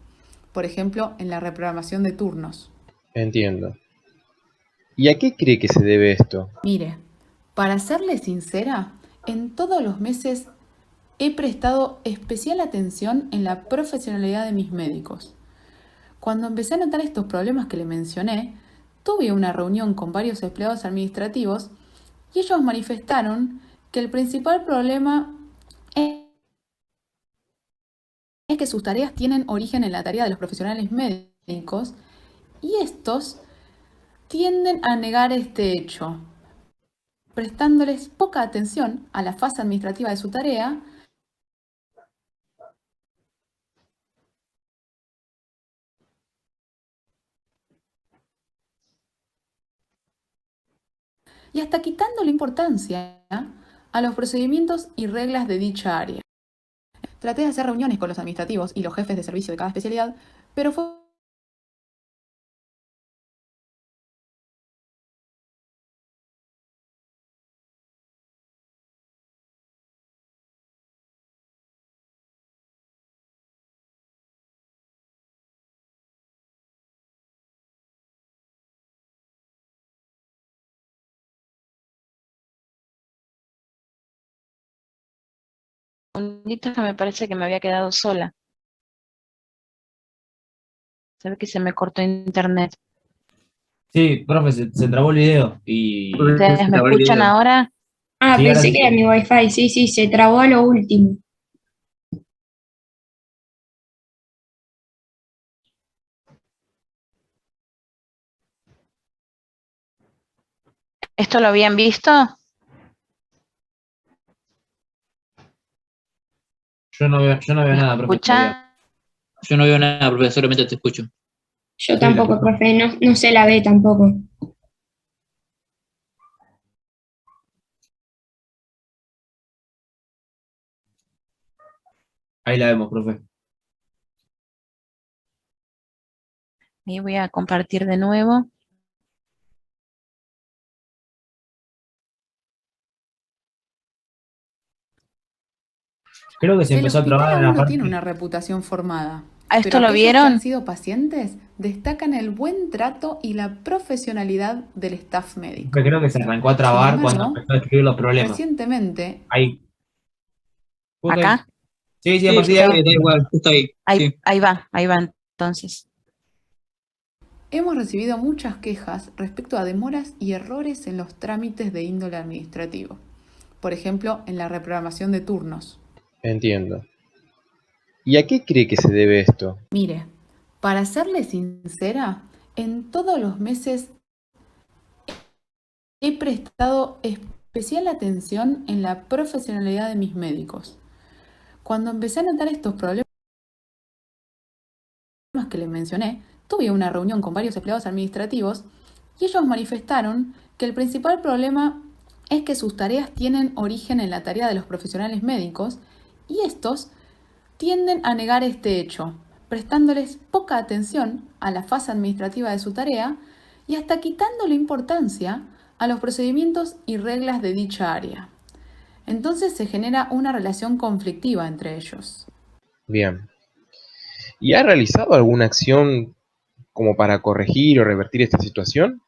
S10: por ejemplo, en la reprogramación de turnos.
S9: Entiendo. ¿Y a qué cree que se debe esto?
S10: Mire, para serle sincera, en todos los meses he prestado especial atención en la profesionalidad de mis médicos. Cuando empecé a notar estos problemas que le mencioné, tuve una reunión con varios empleados administrativos y ellos manifestaron que el principal problema es que sus tareas tienen origen en la tarea de los profesionales médicos y estos tienden a negar este hecho, prestándoles poca atención a la fase administrativa de su tarea y hasta quitándole importancia a los procedimientos y reglas de dicha área. Traté de hacer reuniones con los administrativos y los jefes de servicio de cada especialidad, pero fue
S1: Segunditos que me parece que me había quedado sola. Se ve que se me cortó internet.
S3: Sí, profe, se trabó el video y...
S1: ¿Ustedes me escuchan ahora?
S6: Ah,
S3: Sí, ahora
S6: pensé
S3: sí.
S6: que era mi wifi, sí, sí, se trabó a lo último.
S1: ¿Esto lo habían visto?
S3: Yo no veo nada, profe.
S1: ¿Escuchan?
S5: Yo no veo nada, profe, solamente te escucho.
S6: Yo tampoco, profe, no se la ve tampoco.
S3: Ahí la vemos, profe.
S1: Y voy a compartir de nuevo.
S3: Creo que se
S10: el
S3: empezó a
S10: hospital
S3: trabar en
S10: aún
S3: la
S10: no
S3: parte...
S10: tiene una reputación formada.
S1: ¿A esto
S10: Pero
S1: lo
S10: aquellos que
S1: vieron?
S10: han sido pacientes destacan el buen trato y la profesionalidad del staff médico.
S3: Creo que se arrancó a trabar
S10: Sin
S3: cuando
S10: embargo,
S3: empezó a escribir los problemas.
S10: Recientemente,
S3: Ahí. Justo ahí.
S1: ¿Acá?
S3: Sí, a
S5: Sí,
S3: partir de ahí.
S5: da igual, justo ahí. Sí.
S1: Ahí va entonces.
S10: hemos recibido muchas quejas respecto a demoras y errores en los trámites de índole administrativo. Por ejemplo, en la reprogramación de turnos.
S9: Entiendo. ¿Y a qué cree que se debe esto?
S10: Mire, para serle sincera, en todos los meses he prestado especial atención en la profesionalidad de mis médicos. Cuando empecé a notar estos problemas que les mencioné, tuve una reunión con varios empleados administrativos y ellos manifestaron que el principal problema es que sus tareas tienen origen en la tarea de los profesionales médicos y estos tienden a negar este hecho, prestándoles poca atención a la fase administrativa de su tarea y hasta quitándole importancia a los procedimientos y reglas de dicha área. Entonces se genera una relación conflictiva entre ellos.
S9: Bien. ¿Y ha realizado alguna acción como para corregir o revertir esta situación?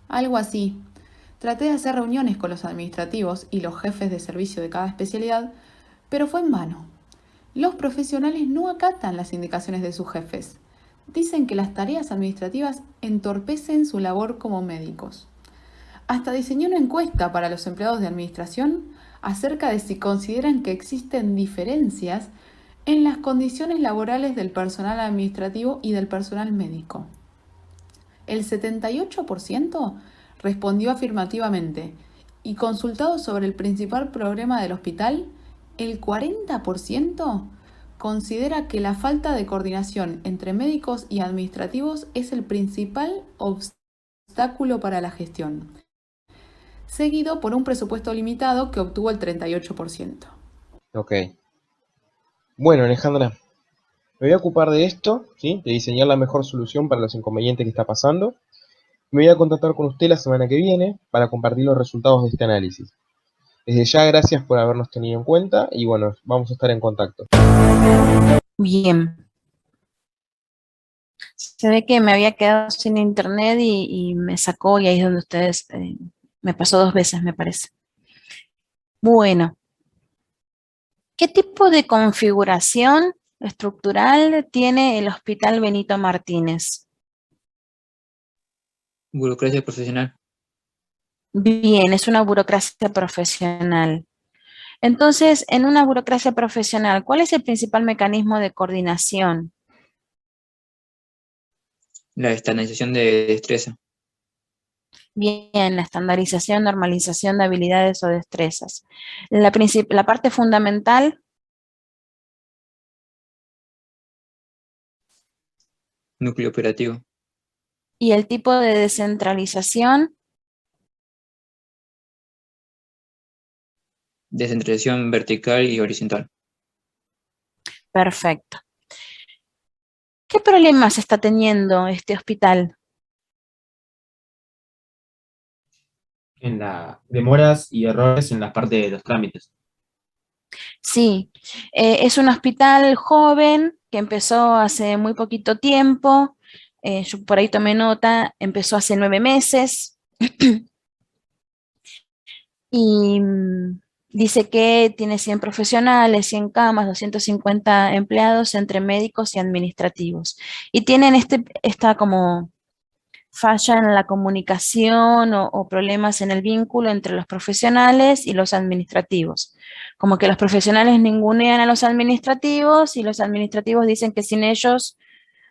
S10: Algo así. Traté de hacer reuniones con los administrativos y los jefes de servicio de cada especialidad, pero fue en vano. Los profesionales no acatan las indicaciones de sus jefes. Dicen que las tareas administrativas entorpecen su labor como médicos. Hasta diseñé una encuesta para los empleados de administración acerca de si consideran que existen diferencias en las condiciones laborales del personal administrativo y del personal médico. El 78% respondió afirmativamente y consultado sobre el principal problema del hospital, el 40% considera que la falta de coordinación entre médicos y administrativos es el principal obstáculo para la gestión, seguido por un presupuesto limitado que obtuvo el 38%.
S9: Ok. Bueno, Alejandra, me voy a ocupar de esto, ¿sí? De diseñar la mejor solución para los inconvenientes que está pasando. Me voy a contactar con usted la semana que viene para compartir los resultados de este análisis. Desde ya, gracias por habernos tenido en cuenta y bueno, vamos a estar en contacto.
S1: Bien. Se ve que me había quedado sin internet y me sacó, y ahí es donde ustedes, me pasó 2 veces, me parece. Bueno, ¿qué tipo de configuración estructural tiene el Hospital Benito Martínez?
S5: Burocracia profesional.
S1: Bien, es una burocracia profesional. Entonces, en una burocracia profesional, ¿cuál es el principal mecanismo de coordinación?
S5: La estandarización de destreza.
S1: Bien, la estandarización, normalización de habilidades o destrezas. La parte fundamental,
S5: Núcleo operativo.
S1: y el tipo de descentralización,
S5: Descentralización vertical y horizontal.
S1: perfecto. ¿Qué problemas está teniendo este hospital?
S3: En la demoras y errores en la parte de los trámites.
S1: Sí, es un hospital joven que empezó hace muy poquito tiempo. Yo por ahí tomé nota, empezó hace 9 meses. Y dice que tiene 100 profesionales, 100 camas, 250 empleados entre médicos y administrativos. Y tienen esta como falla en la comunicación o problemas en el vínculo entre los profesionales y los administrativos. Como que los profesionales ningunean a los administrativos y los administrativos dicen que sin ellos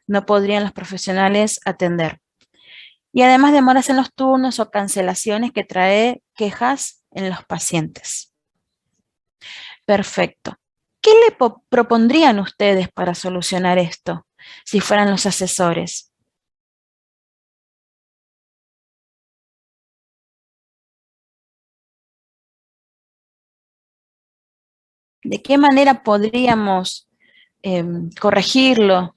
S1: no podrían los profesionales atender. Y además demoras en los turnos o cancelaciones que trae quejas en los pacientes. Perfecto. ¿Qué le propondrían ustedes para solucionar esto, si fueran los asesores? ¿De qué manera podríamos corregirlo?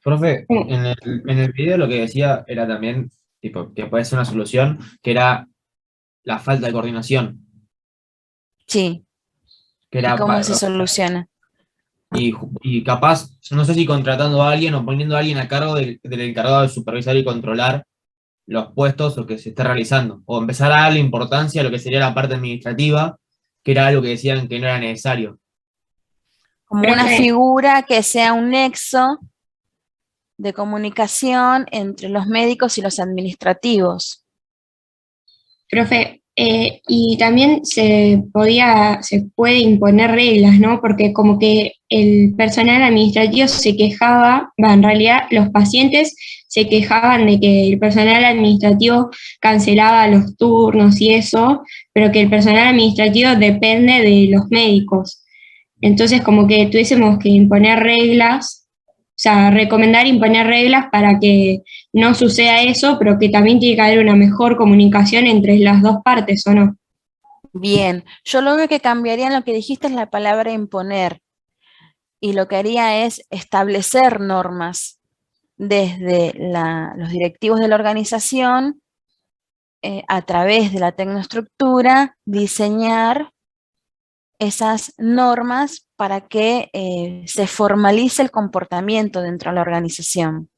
S3: Profe, en el video lo que decía era también, tipo, que puede ser una solución, que era la falta de coordinación.
S1: Sí.
S3: Que era
S1: ¿Y cómo se soluciona?
S3: Y capaz, yo no sé si contratando a alguien o poniendo a alguien a cargo del encargado de supervisar y controlar los puestos o que se esté realizando. O empezar a darle importancia a lo que sería la parte administrativa, que era algo que decían que no era necesario.
S1: Como una figura que sea un nexo de comunicación entre los médicos y los administrativos.
S6: Profe, y también se puede imponer reglas, ¿no? Porque como que el personal administrativo se quejaba, en realidad los pacientes se quejaban de que el personal administrativo cancelaba los turnos y eso, pero que el personal administrativo depende de los médicos. Entonces como que tuviésemos que imponer reglas, o sea, recomendar imponer reglas para que no suceda eso, pero que también tiene que haber una mejor comunicación entre las dos partes, ¿o no?
S1: Bien, yo lo único que cambiaría en lo que dijiste es la palabra imponer, y lo que haría es establecer normas desde los directivos de la organización, a través de la tecnoestructura, diseñar esas normas para que se formalice el comportamiento dentro de la organización.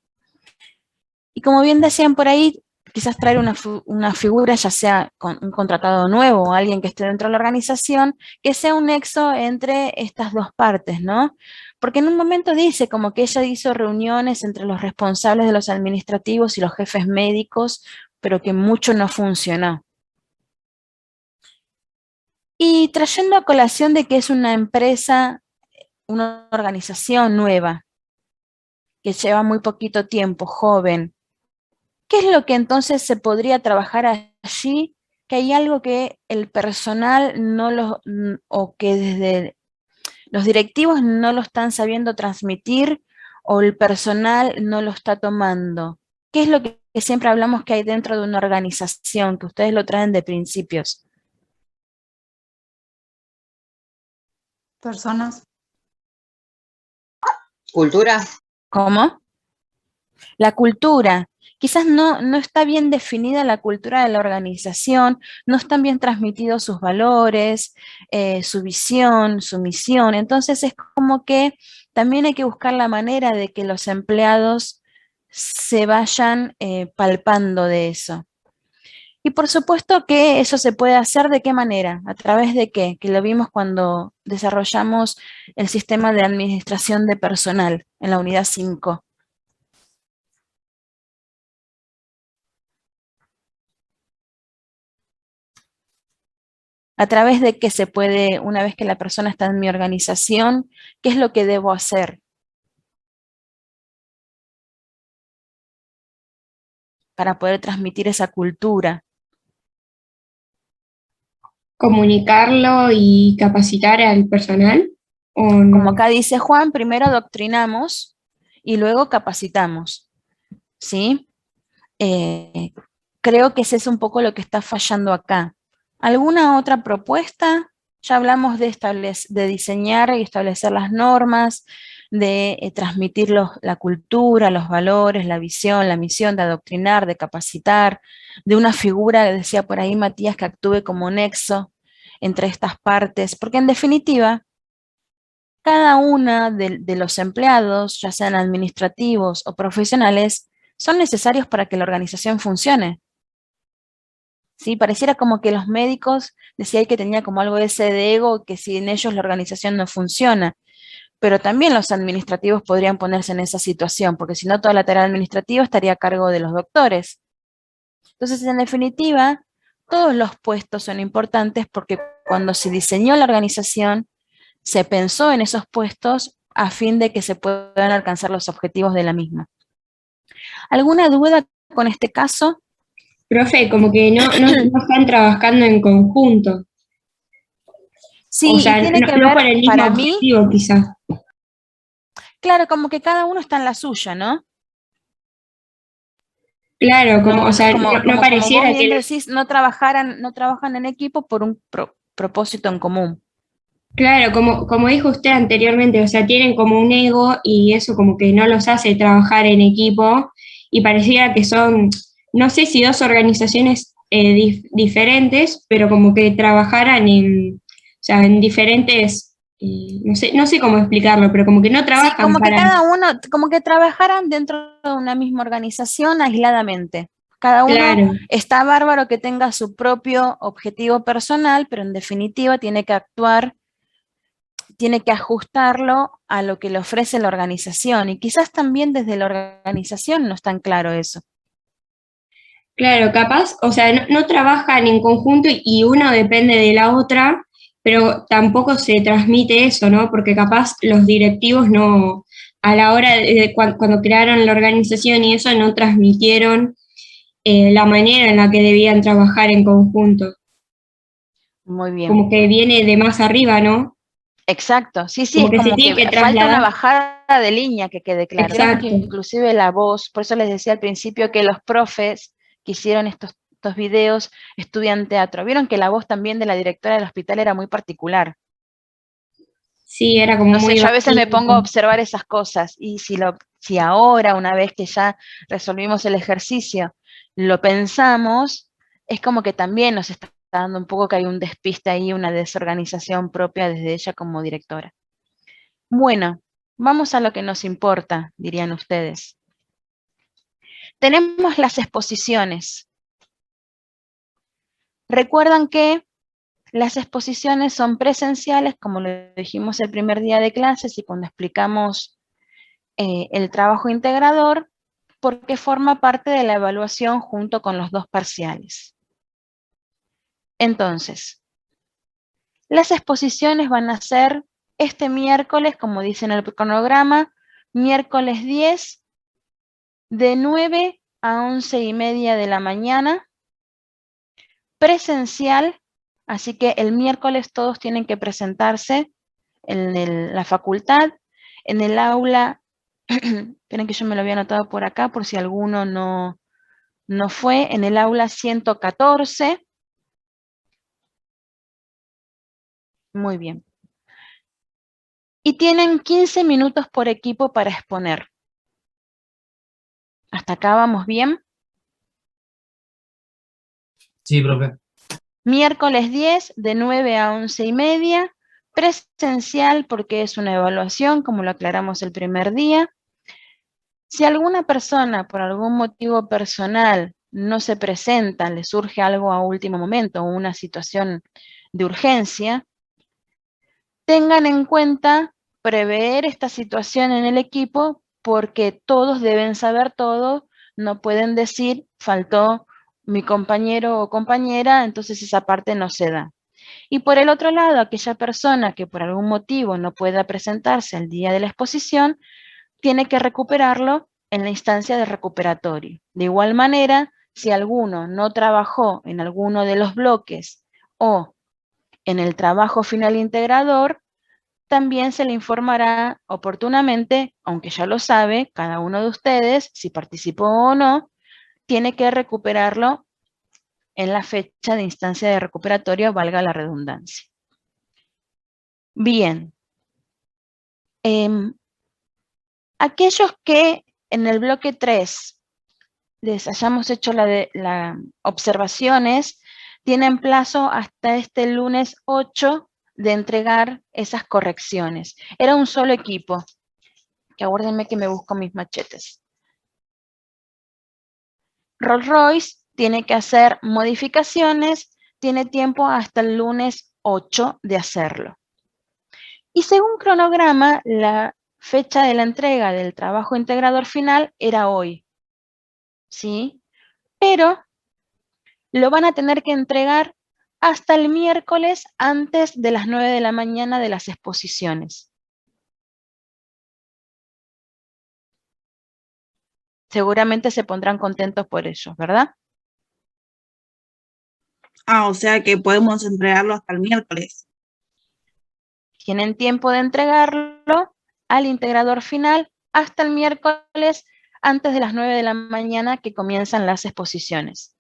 S1: Y como bien decían por ahí, quizás traer una figura, ya sea con un contratado nuevo o alguien que esté dentro de la organización, que sea un nexo entre estas dos partes, ¿no? Porque en un momento dice como que ella hizo reuniones entre los responsables de los administrativos y los jefes médicos, pero que mucho no funcionó. Y trayendo a colación de que es una empresa, una organización nueva, que lleva muy poquito tiempo, joven, ¿qué es lo que entonces se podría trabajar allí? Que hay algo que el personal no lo, o que desde los directivos no lo están sabiendo transmitir o el personal no lo está tomando. ¿Qué es lo que siempre hablamos que hay dentro de una organización, que ustedes lo traen de principios?
S7: Personas.
S4: ¿Cultura?
S1: ¿Cómo? La cultura. Quizás no está bien definida la cultura de la organización, no están bien transmitidos sus valores, su visión, su misión. Entonces es como que también hay que buscar la manera de que los empleados se vayan palpando de eso. Y por supuesto que eso se puede hacer ¿de qué manera? ¿A través de qué? Que lo vimos cuando desarrollamos el sistema de administración de personal en la unidad 5. ¿A través de qué se puede, una vez que la persona está en mi organización, qué es lo que debo hacer para poder transmitir esa cultura?
S6: ¿Comunicarlo y capacitar al personal? ¿O no?
S1: Como acá dice Juan, primero adoctrinamos y luego capacitamos, ¿sí? Creo que ese es un poco lo que está fallando acá. ¿Alguna otra propuesta? Ya hablamos de diseñar y establecer las normas, de transmitir la cultura, los valores, la visión, la misión, de adoctrinar, de capacitar, de una figura, decía por ahí Matías, que actúe como nexo entre estas partes, porque en definitiva, cada una de los empleados, ya sean administrativos o profesionales, son necesarios para que la organización funcione. ¿Sí? Pareciera como que los médicos, decía que tenía como algo ese de ego, que sin ellos la organización no funciona, pero también los administrativos podrían ponerse en esa situación, porque si no toda la tarea administrativa estaría a cargo de los doctores. Entonces, en definitiva, todos los puestos son importantes porque cuando se diseñó la organización, se pensó en esos puestos a fin de que se puedan alcanzar los objetivos de la misma. ¿Alguna duda con este caso?
S6: Profe, como que no están trabajando en conjunto.
S1: Sí,
S6: o sea,
S1: y tiene que
S6: no
S1: ver,
S6: por el mismo
S1: para mí,
S6: objetivo, quizás.
S1: claro, como que cada uno está en la suya, ¿no?
S6: Claro,
S1: No,
S6: o sea, no pareciera
S1: como vos bien
S6: que...
S1: decís, no trabajan en equipo por un propósito en común.
S6: Claro, como dijo usted anteriormente, o sea, tienen como un ego y eso como que no los hace trabajar en equipo y pareciera que son, no sé si dos organizaciones diferentes, pero como que trabajaran o sea, en diferentes, no sé cómo explicarlo, pero como que no
S1: Sí,
S6: trabajan
S1: como que
S6: para...
S1: cada uno, como que trabajaran dentro de una misma organización aisladamente. Cada uno
S6: Claro,
S1: está bárbaro que tenga su propio objetivo personal, pero en definitiva tiene que actuar, tiene que ajustarlo a lo que le ofrece la organización. Y quizás también desde la organización no es tan claro eso.
S6: claro, capaz, o sea, no trabajan en conjunto y uno depende de la otra, pero tampoco se transmite eso, ¿no? Porque capaz los directivos no, a la hora cuando crearon la organización y eso, no transmitieron la manera en la que debían trabajar en conjunto.
S1: Muy bien.
S6: Como que viene de más arriba, ¿no?
S1: Exacto, sí,
S6: Como
S1: es
S6: que se
S1: como
S6: tiene
S1: que
S6: que
S1: falta una
S6: trasladar.
S1: bajada de línea, que quede claro. Vieron que
S6: Exacto.
S1: inclusive la voz, por eso les decía al principio que los profes que hicieron estos videos estudian teatro. Vieron que la voz también de la directora del hospital era muy particular.
S6: Sí, era como
S1: No sé,
S6: muy
S1: yo a veces me pongo a
S6: bajito.
S1: observar esas cosas y si ahora, una vez que ya resolvimos el ejercicio, lo pensamos, es como que también nos está dando un poco que hay un despiste ahí, una desorganización propia desde ella como directora. Bueno, vamos a lo que nos importa, dirían ustedes. Tenemos las exposiciones. Recuerdan que las exposiciones son presenciales, como lo dijimos el primer día de clases y cuando explicamos el trabajo integrador, porque forma parte de la evaluación junto con los 2 parciales. Entonces, las exposiciones van a ser este miércoles, como dice en el cronograma, miércoles 10, de 9 a 11:30 de la mañana, presencial, así que el miércoles todos tienen que presentarse en la facultad, en el aula, esperen que yo me lo había anotado por acá, por si alguno no fue, en el aula 114. Muy bien. Y tienen 15 minutos por equipo para exponer. ¿Hasta acá vamos bien?
S3: Sí, profe.
S1: Miércoles 10, de 9 a 11:30, presencial porque es una evaluación, como lo aclaramos el primer día. Si alguna persona, por algún motivo personal, no se presenta, le surge algo a último momento o una situación de urgencia, tengan en cuenta prever esta situación en el equipo porque todos deben saber todo, no pueden decir faltó mi compañero o compañera, entonces esa parte no se da. Y por el otro lado, aquella persona que por algún motivo no pueda presentarse al día de la exposición, tiene que recuperarlo en la instancia de recuperatorio. De igual manera, si alguno no trabajó en alguno de los bloques o en el trabajo final integrador, también se le informará oportunamente, aunque ya lo sabe, cada uno de ustedes, si participó o no, tiene que recuperarlo en la fecha de instancia de recuperatorio, valga la redundancia. Bien. Aquellos que en el bloque 3 les hayamos hecho las observaciones, tienen plazo hasta este lunes 8 de entregar esas correcciones. Era un solo equipo. Que aguárdenme que me busco mis machetes. Rolls Royce tiene que hacer modificaciones, tiene tiempo hasta el lunes 8 de hacerlo. Y según cronograma, la fecha de la entrega del trabajo integrador final era hoy, ¿sí? Pero lo van a tener que entregar hasta el miércoles antes de las 9 de la mañana de las exposiciones. Seguramente se pondrán contentos por ello, ¿verdad?
S2: Ah, o sea que podemos entregarlo hasta el miércoles.
S1: Tienen tiempo de entregarlo al integrador final hasta el miércoles antes de las 9 de la mañana que comienzan las exposiciones.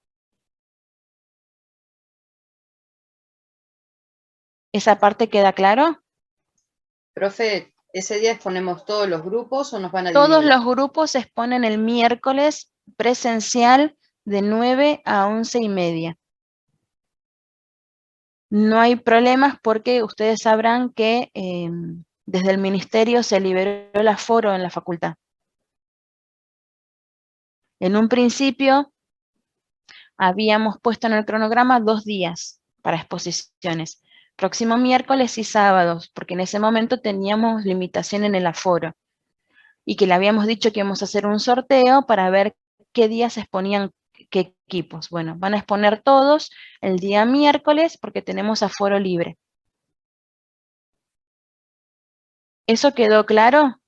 S1: ¿Esa parte queda claro?
S4: Profe, ¿ese día exponemos todos los grupos o nos van a dividir?
S1: Todos los grupos se exponen el miércoles presencial de 9 a 11:30. No hay problemas porque ustedes sabrán que desde el ministerio se liberó el aforo en la facultad. En un principio habíamos puesto en el cronograma 2 días para exposiciones. Próximo miércoles y sábados, porque en ese momento teníamos limitación en el aforo. Y que le habíamos dicho que íbamos a hacer un sorteo para ver qué días se exponían qué equipos. Bueno, van a exponer todos el día miércoles porque tenemos aforo libre. ¿Eso quedó claro?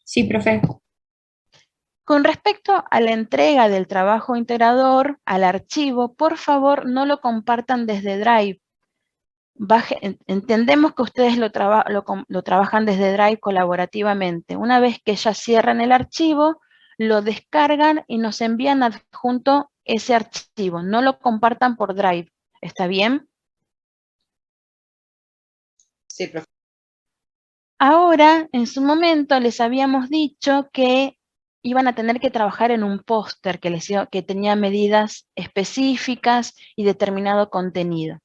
S6: Sí, profe.
S1: Con respecto a la entrega del trabajo integrador al archivo, por favor no lo compartan desde Drive. Entendemos que ustedes lo trabajan desde Drive colaborativamente. Una vez que ya cierran el archivo, lo descargan y nos envían adjunto ese archivo. No lo compartan por Drive. ¿Está bien?
S4: Sí, profe.
S1: Ahora, en su momento, les habíamos dicho que iban a tener que trabajar en un póster que tenía medidas específicas y determinado contenido.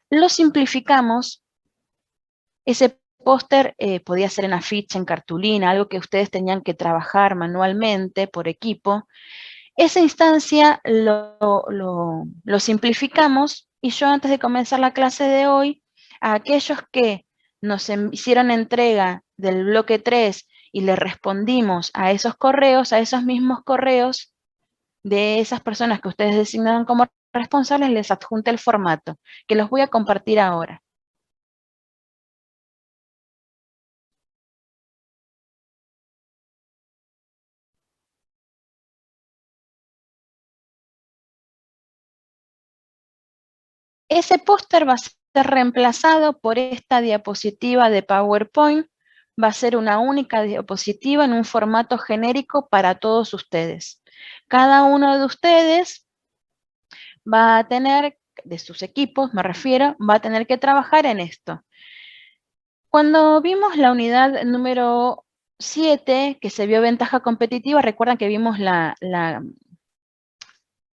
S1: Lo simplificamos. Ese póster podía ser en afiche, en cartulina, algo que ustedes tenían que trabajar manualmente por equipo. Esa instancia lo simplificamos y yo antes de comenzar la clase de hoy, a aquellos que nos hicieron entrega del bloque 3 y le respondimos a esos correos, a esos mismos correos de esas personas que ustedes designaron como responsables, les adjunté el formato, que los voy a compartir ahora. Ese póster va a ser reemplazado por esta diapositiva de PowerPoint. Va a ser una única diapositiva en un formato genérico para todos ustedes. Cada uno de ustedes va a tener, de sus equipos me refiero, va a tener que trabajar en esto. Cuando vimos la unidad número 7, que se vio ventaja competitiva, recuerdan que vimos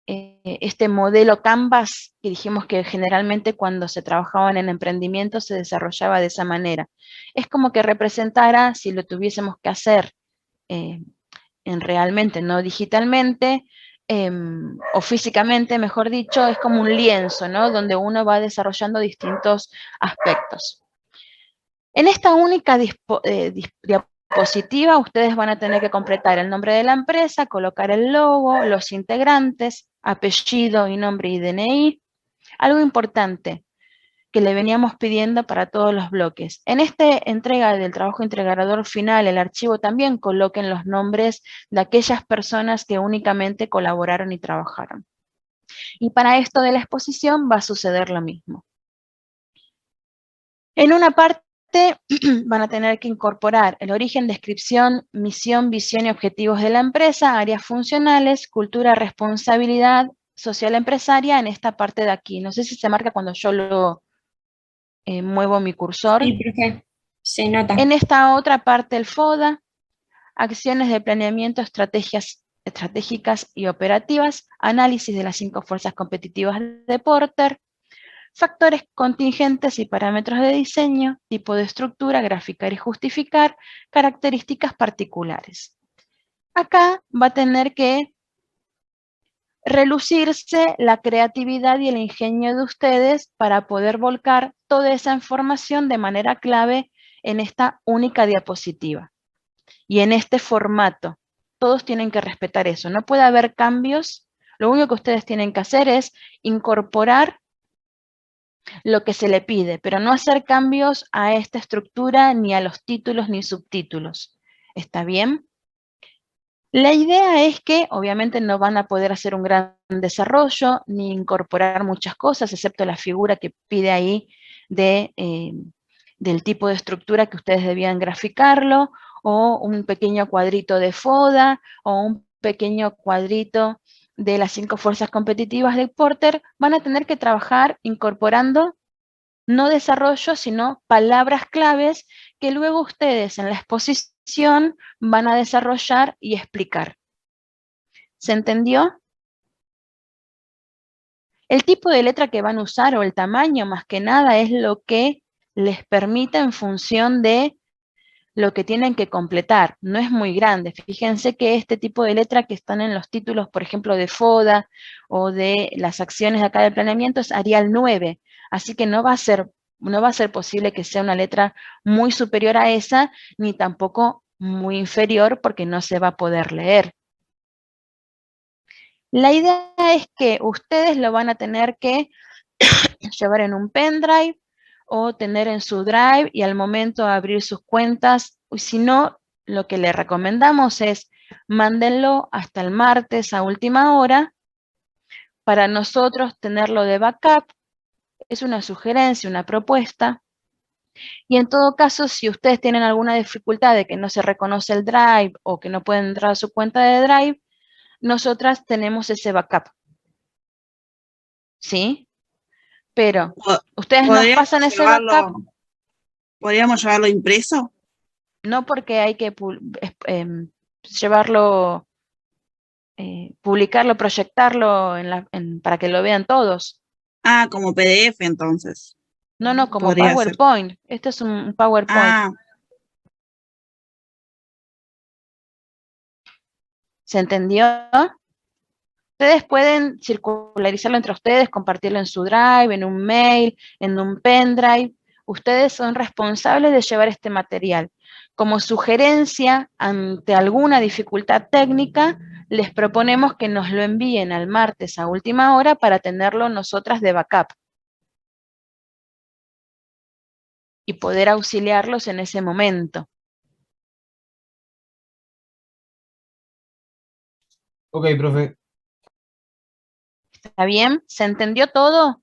S1: este modelo Canvas, que dijimos que generalmente cuando se trabajaban en emprendimiento se desarrollaba de esa manera. Es como que representara, si lo tuviésemos que hacer en realmente, no digitalmente, o físicamente, mejor dicho, es como un lienzo, ¿no? Donde uno va desarrollando distintos aspectos. En esta única diapositiva, ustedes van a tener que completar el nombre de la empresa, colocar el logo, los integrantes, apellido y nombre y DNI. Algo importante que le veníamos pidiendo para todos los bloques. En esta entrega del trabajo integrador final, el archivo también coloquen los nombres de aquellas personas que únicamente colaboraron y trabajaron. Y para esto de la exposición va a suceder lo mismo. En una parte van a tener que incorporar el origen, descripción, misión, visión y objetivos de la empresa, áreas funcionales, cultura, responsabilidad social empresaria en esta parte de aquí. No sé si se marca cuando yo lo muevo mi cursor.
S6: Sí, profe, se nota.
S1: En esta otra parte el FODA, acciones de planeamiento, estrategias estratégicas y operativas, análisis de las 5 fuerzas competitivas de Porter, factores contingentes y parámetros de diseño, tipo de estructura, graficar y justificar, características particulares. Acá va a tener que relucirse la creatividad y el ingenio de ustedes para poder volcar toda esa información de manera clave en esta única diapositiva. Y en este formato, todos tienen que respetar eso. No puede haber cambios. Lo único que ustedes tienen que hacer es incorporar lo que se le pide, pero no hacer cambios a esta estructura, ni a los títulos, ni subtítulos. ¿Está bien? La idea es que, obviamente, no van a poder hacer un gran desarrollo, ni incorporar muchas cosas, excepto la figura que pide ahí del tipo de estructura que ustedes debían graficarlo, o un pequeño cuadrito de FODA, o un pequeño cuadrito de las 5 fuerzas competitivas de Porter. Van a tener que trabajar incorporando no desarrollo, sino palabras claves que luego ustedes en la exposición van a desarrollar y explicar. ¿Se entendió? El tipo de letra que van a usar o el tamaño más que nada es lo que les permita en función de lo que tienen que completar. No es muy grande. Fíjense que este tipo de letra que están en los títulos, por ejemplo, de FODA o de las acciones de acá del planeamiento es Arial 9. Así que no va a ser posible que sea una letra muy superior a esa, ni tampoco muy inferior porque no se va a poder leer. La idea es que ustedes lo van a tener que llevar en un pendrive o tener en su drive y al momento de abrir sus cuentas, y si no, lo que les recomendamos es mándenlo hasta el martes a última hora para nosotros tenerlo de backup. Es una sugerencia, una propuesta. Y en todo caso, si ustedes tienen alguna dificultad de que no se reconoce el drive o que no pueden entrar a su cuenta de drive, nosotras tenemos ese backup. ¿Sí? Pero ustedes nos pasan ese backup.
S2: ¿Podríamos llevarlo impreso?
S1: No, porque hay que llevarlo, publicarlo, proyectarlo para que lo vean todos.
S2: Ah, como PDF entonces.
S1: No, como
S2: Podría ser.
S1: PowerPoint. Esto es un PowerPoint.
S2: Ah,
S1: ¿Se entendió? Ustedes pueden circularizarlo entre ustedes, compartirlo en su Drive, en un mail, en un pendrive. Ustedes son responsables de llevar este material. Como sugerencia, ante alguna dificultad técnica, les proponemos que nos lo envíen al martes a última hora para tenerlo nosotras de backup y poder auxiliarlos en ese momento.
S3: Ok, profe.
S1: ¿Está bien? ¿Se entendió todo?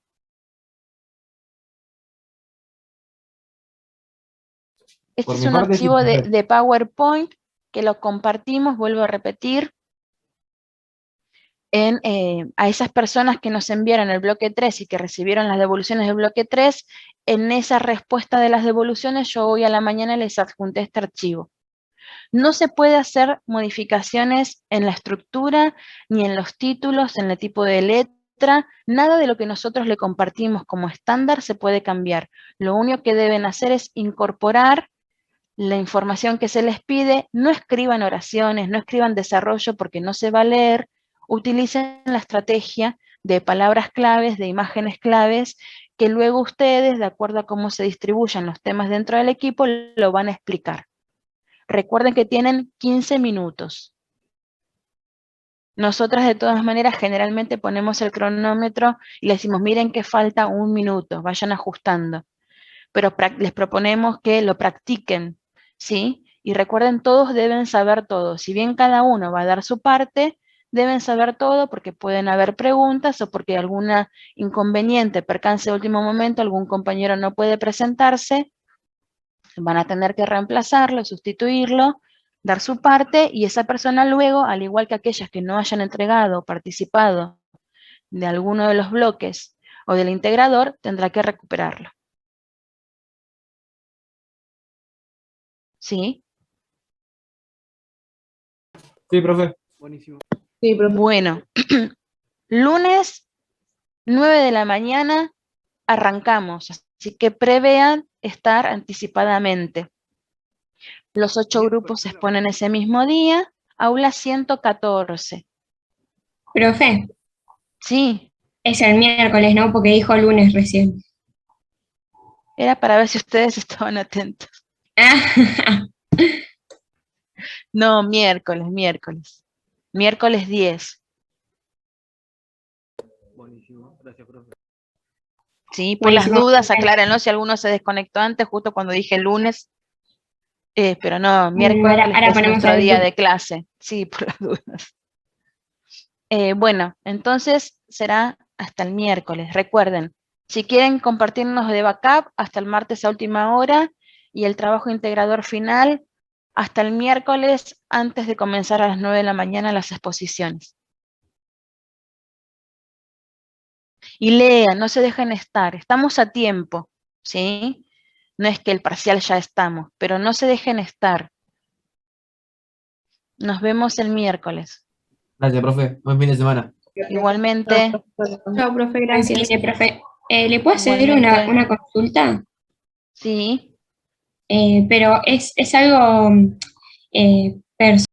S1: Este
S3: Por
S1: es
S3: mi
S1: un
S3: parte, sí,
S1: archivo
S3: profe.
S1: de PowerPoint que lo compartimos, vuelvo a repetir, a esas personas que nos enviaron el bloque 3 y que recibieron las devoluciones del bloque 3, en esa respuesta de las devoluciones yo hoy a la mañana les adjunté este archivo. No se puede hacer modificaciones en la estructura, ni en los títulos, en el tipo de letra, nada de lo que nosotros le compartimos como estándar se puede cambiar. Lo único que deben hacer es incorporar la información que se les pide, no escriban oraciones, no escriban desarrollo porque no se va a leer, utilicen la estrategia de palabras claves, de imágenes claves, que luego ustedes, de acuerdo a cómo se distribuyan los temas dentro del equipo, lo van a explicar. Recuerden que tienen 15 minutos. Nosotras de todas maneras generalmente ponemos el cronómetro y les decimos, miren que falta 1 minuto, vayan ajustando. Pero les proponemos que lo practiquen, ¿sí? Y recuerden, todos deben saber todo. Si bien cada uno va a dar su parte, deben saber todo porque pueden haber preguntas o porque alguna inconveniente, percance de último momento, algún compañero no puede presentarse, van a tener que reemplazarlo, sustituirlo, dar su parte y esa persona luego, al igual que aquellas que no hayan entregado o participado de alguno de los bloques o del integrador, tendrá que recuperarlo. ¿Sí?
S3: Sí, profe.
S11: Buenísimo. Sí, profe.
S1: Bueno, lunes 9 de la mañana arrancamos, así que prevean estar anticipadamente. Los 8 grupos se exponen ese mismo día, aula 114.
S6: Profe,
S1: Sí,
S6: es el miércoles, ¿no? Porque dijo lunes recién.
S1: era para ver si ustedes estaban atentos. No, miércoles. Miércoles 10.
S3: Buenísimo, gracias, profe.
S1: Sí, por las
S6: Buenísimo.
S1: dudas, aclárenlo si alguno se desconectó antes, justo cuando dije lunes. Pero no, miércoles
S6: Ahora
S1: es
S6: ponemos
S1: nuestro
S6: el
S1: día
S6: grupo.
S1: de clase. Sí, por las dudas. Bueno, entonces será hasta el miércoles. Recuerden, si quieren compartirnos de backup, hasta el martes a última hora, y el trabajo integrador final, hasta el miércoles antes de comenzar a las 9 de la mañana las exposiciones. Y lean, no se dejen estar, estamos a tiempo, ¿sí? No es que el parcial ya estamos, pero no se dejen estar. Nos vemos el miércoles.
S3: Gracias, profe. Buen fin de semana.
S1: Igualmente.
S8: Chao, profe, gracias.
S6: Sí, profe. ¿Le puedo hacer
S1: Igualmente.
S6: una consulta?
S1: Sí.
S6: Pero es algo personal.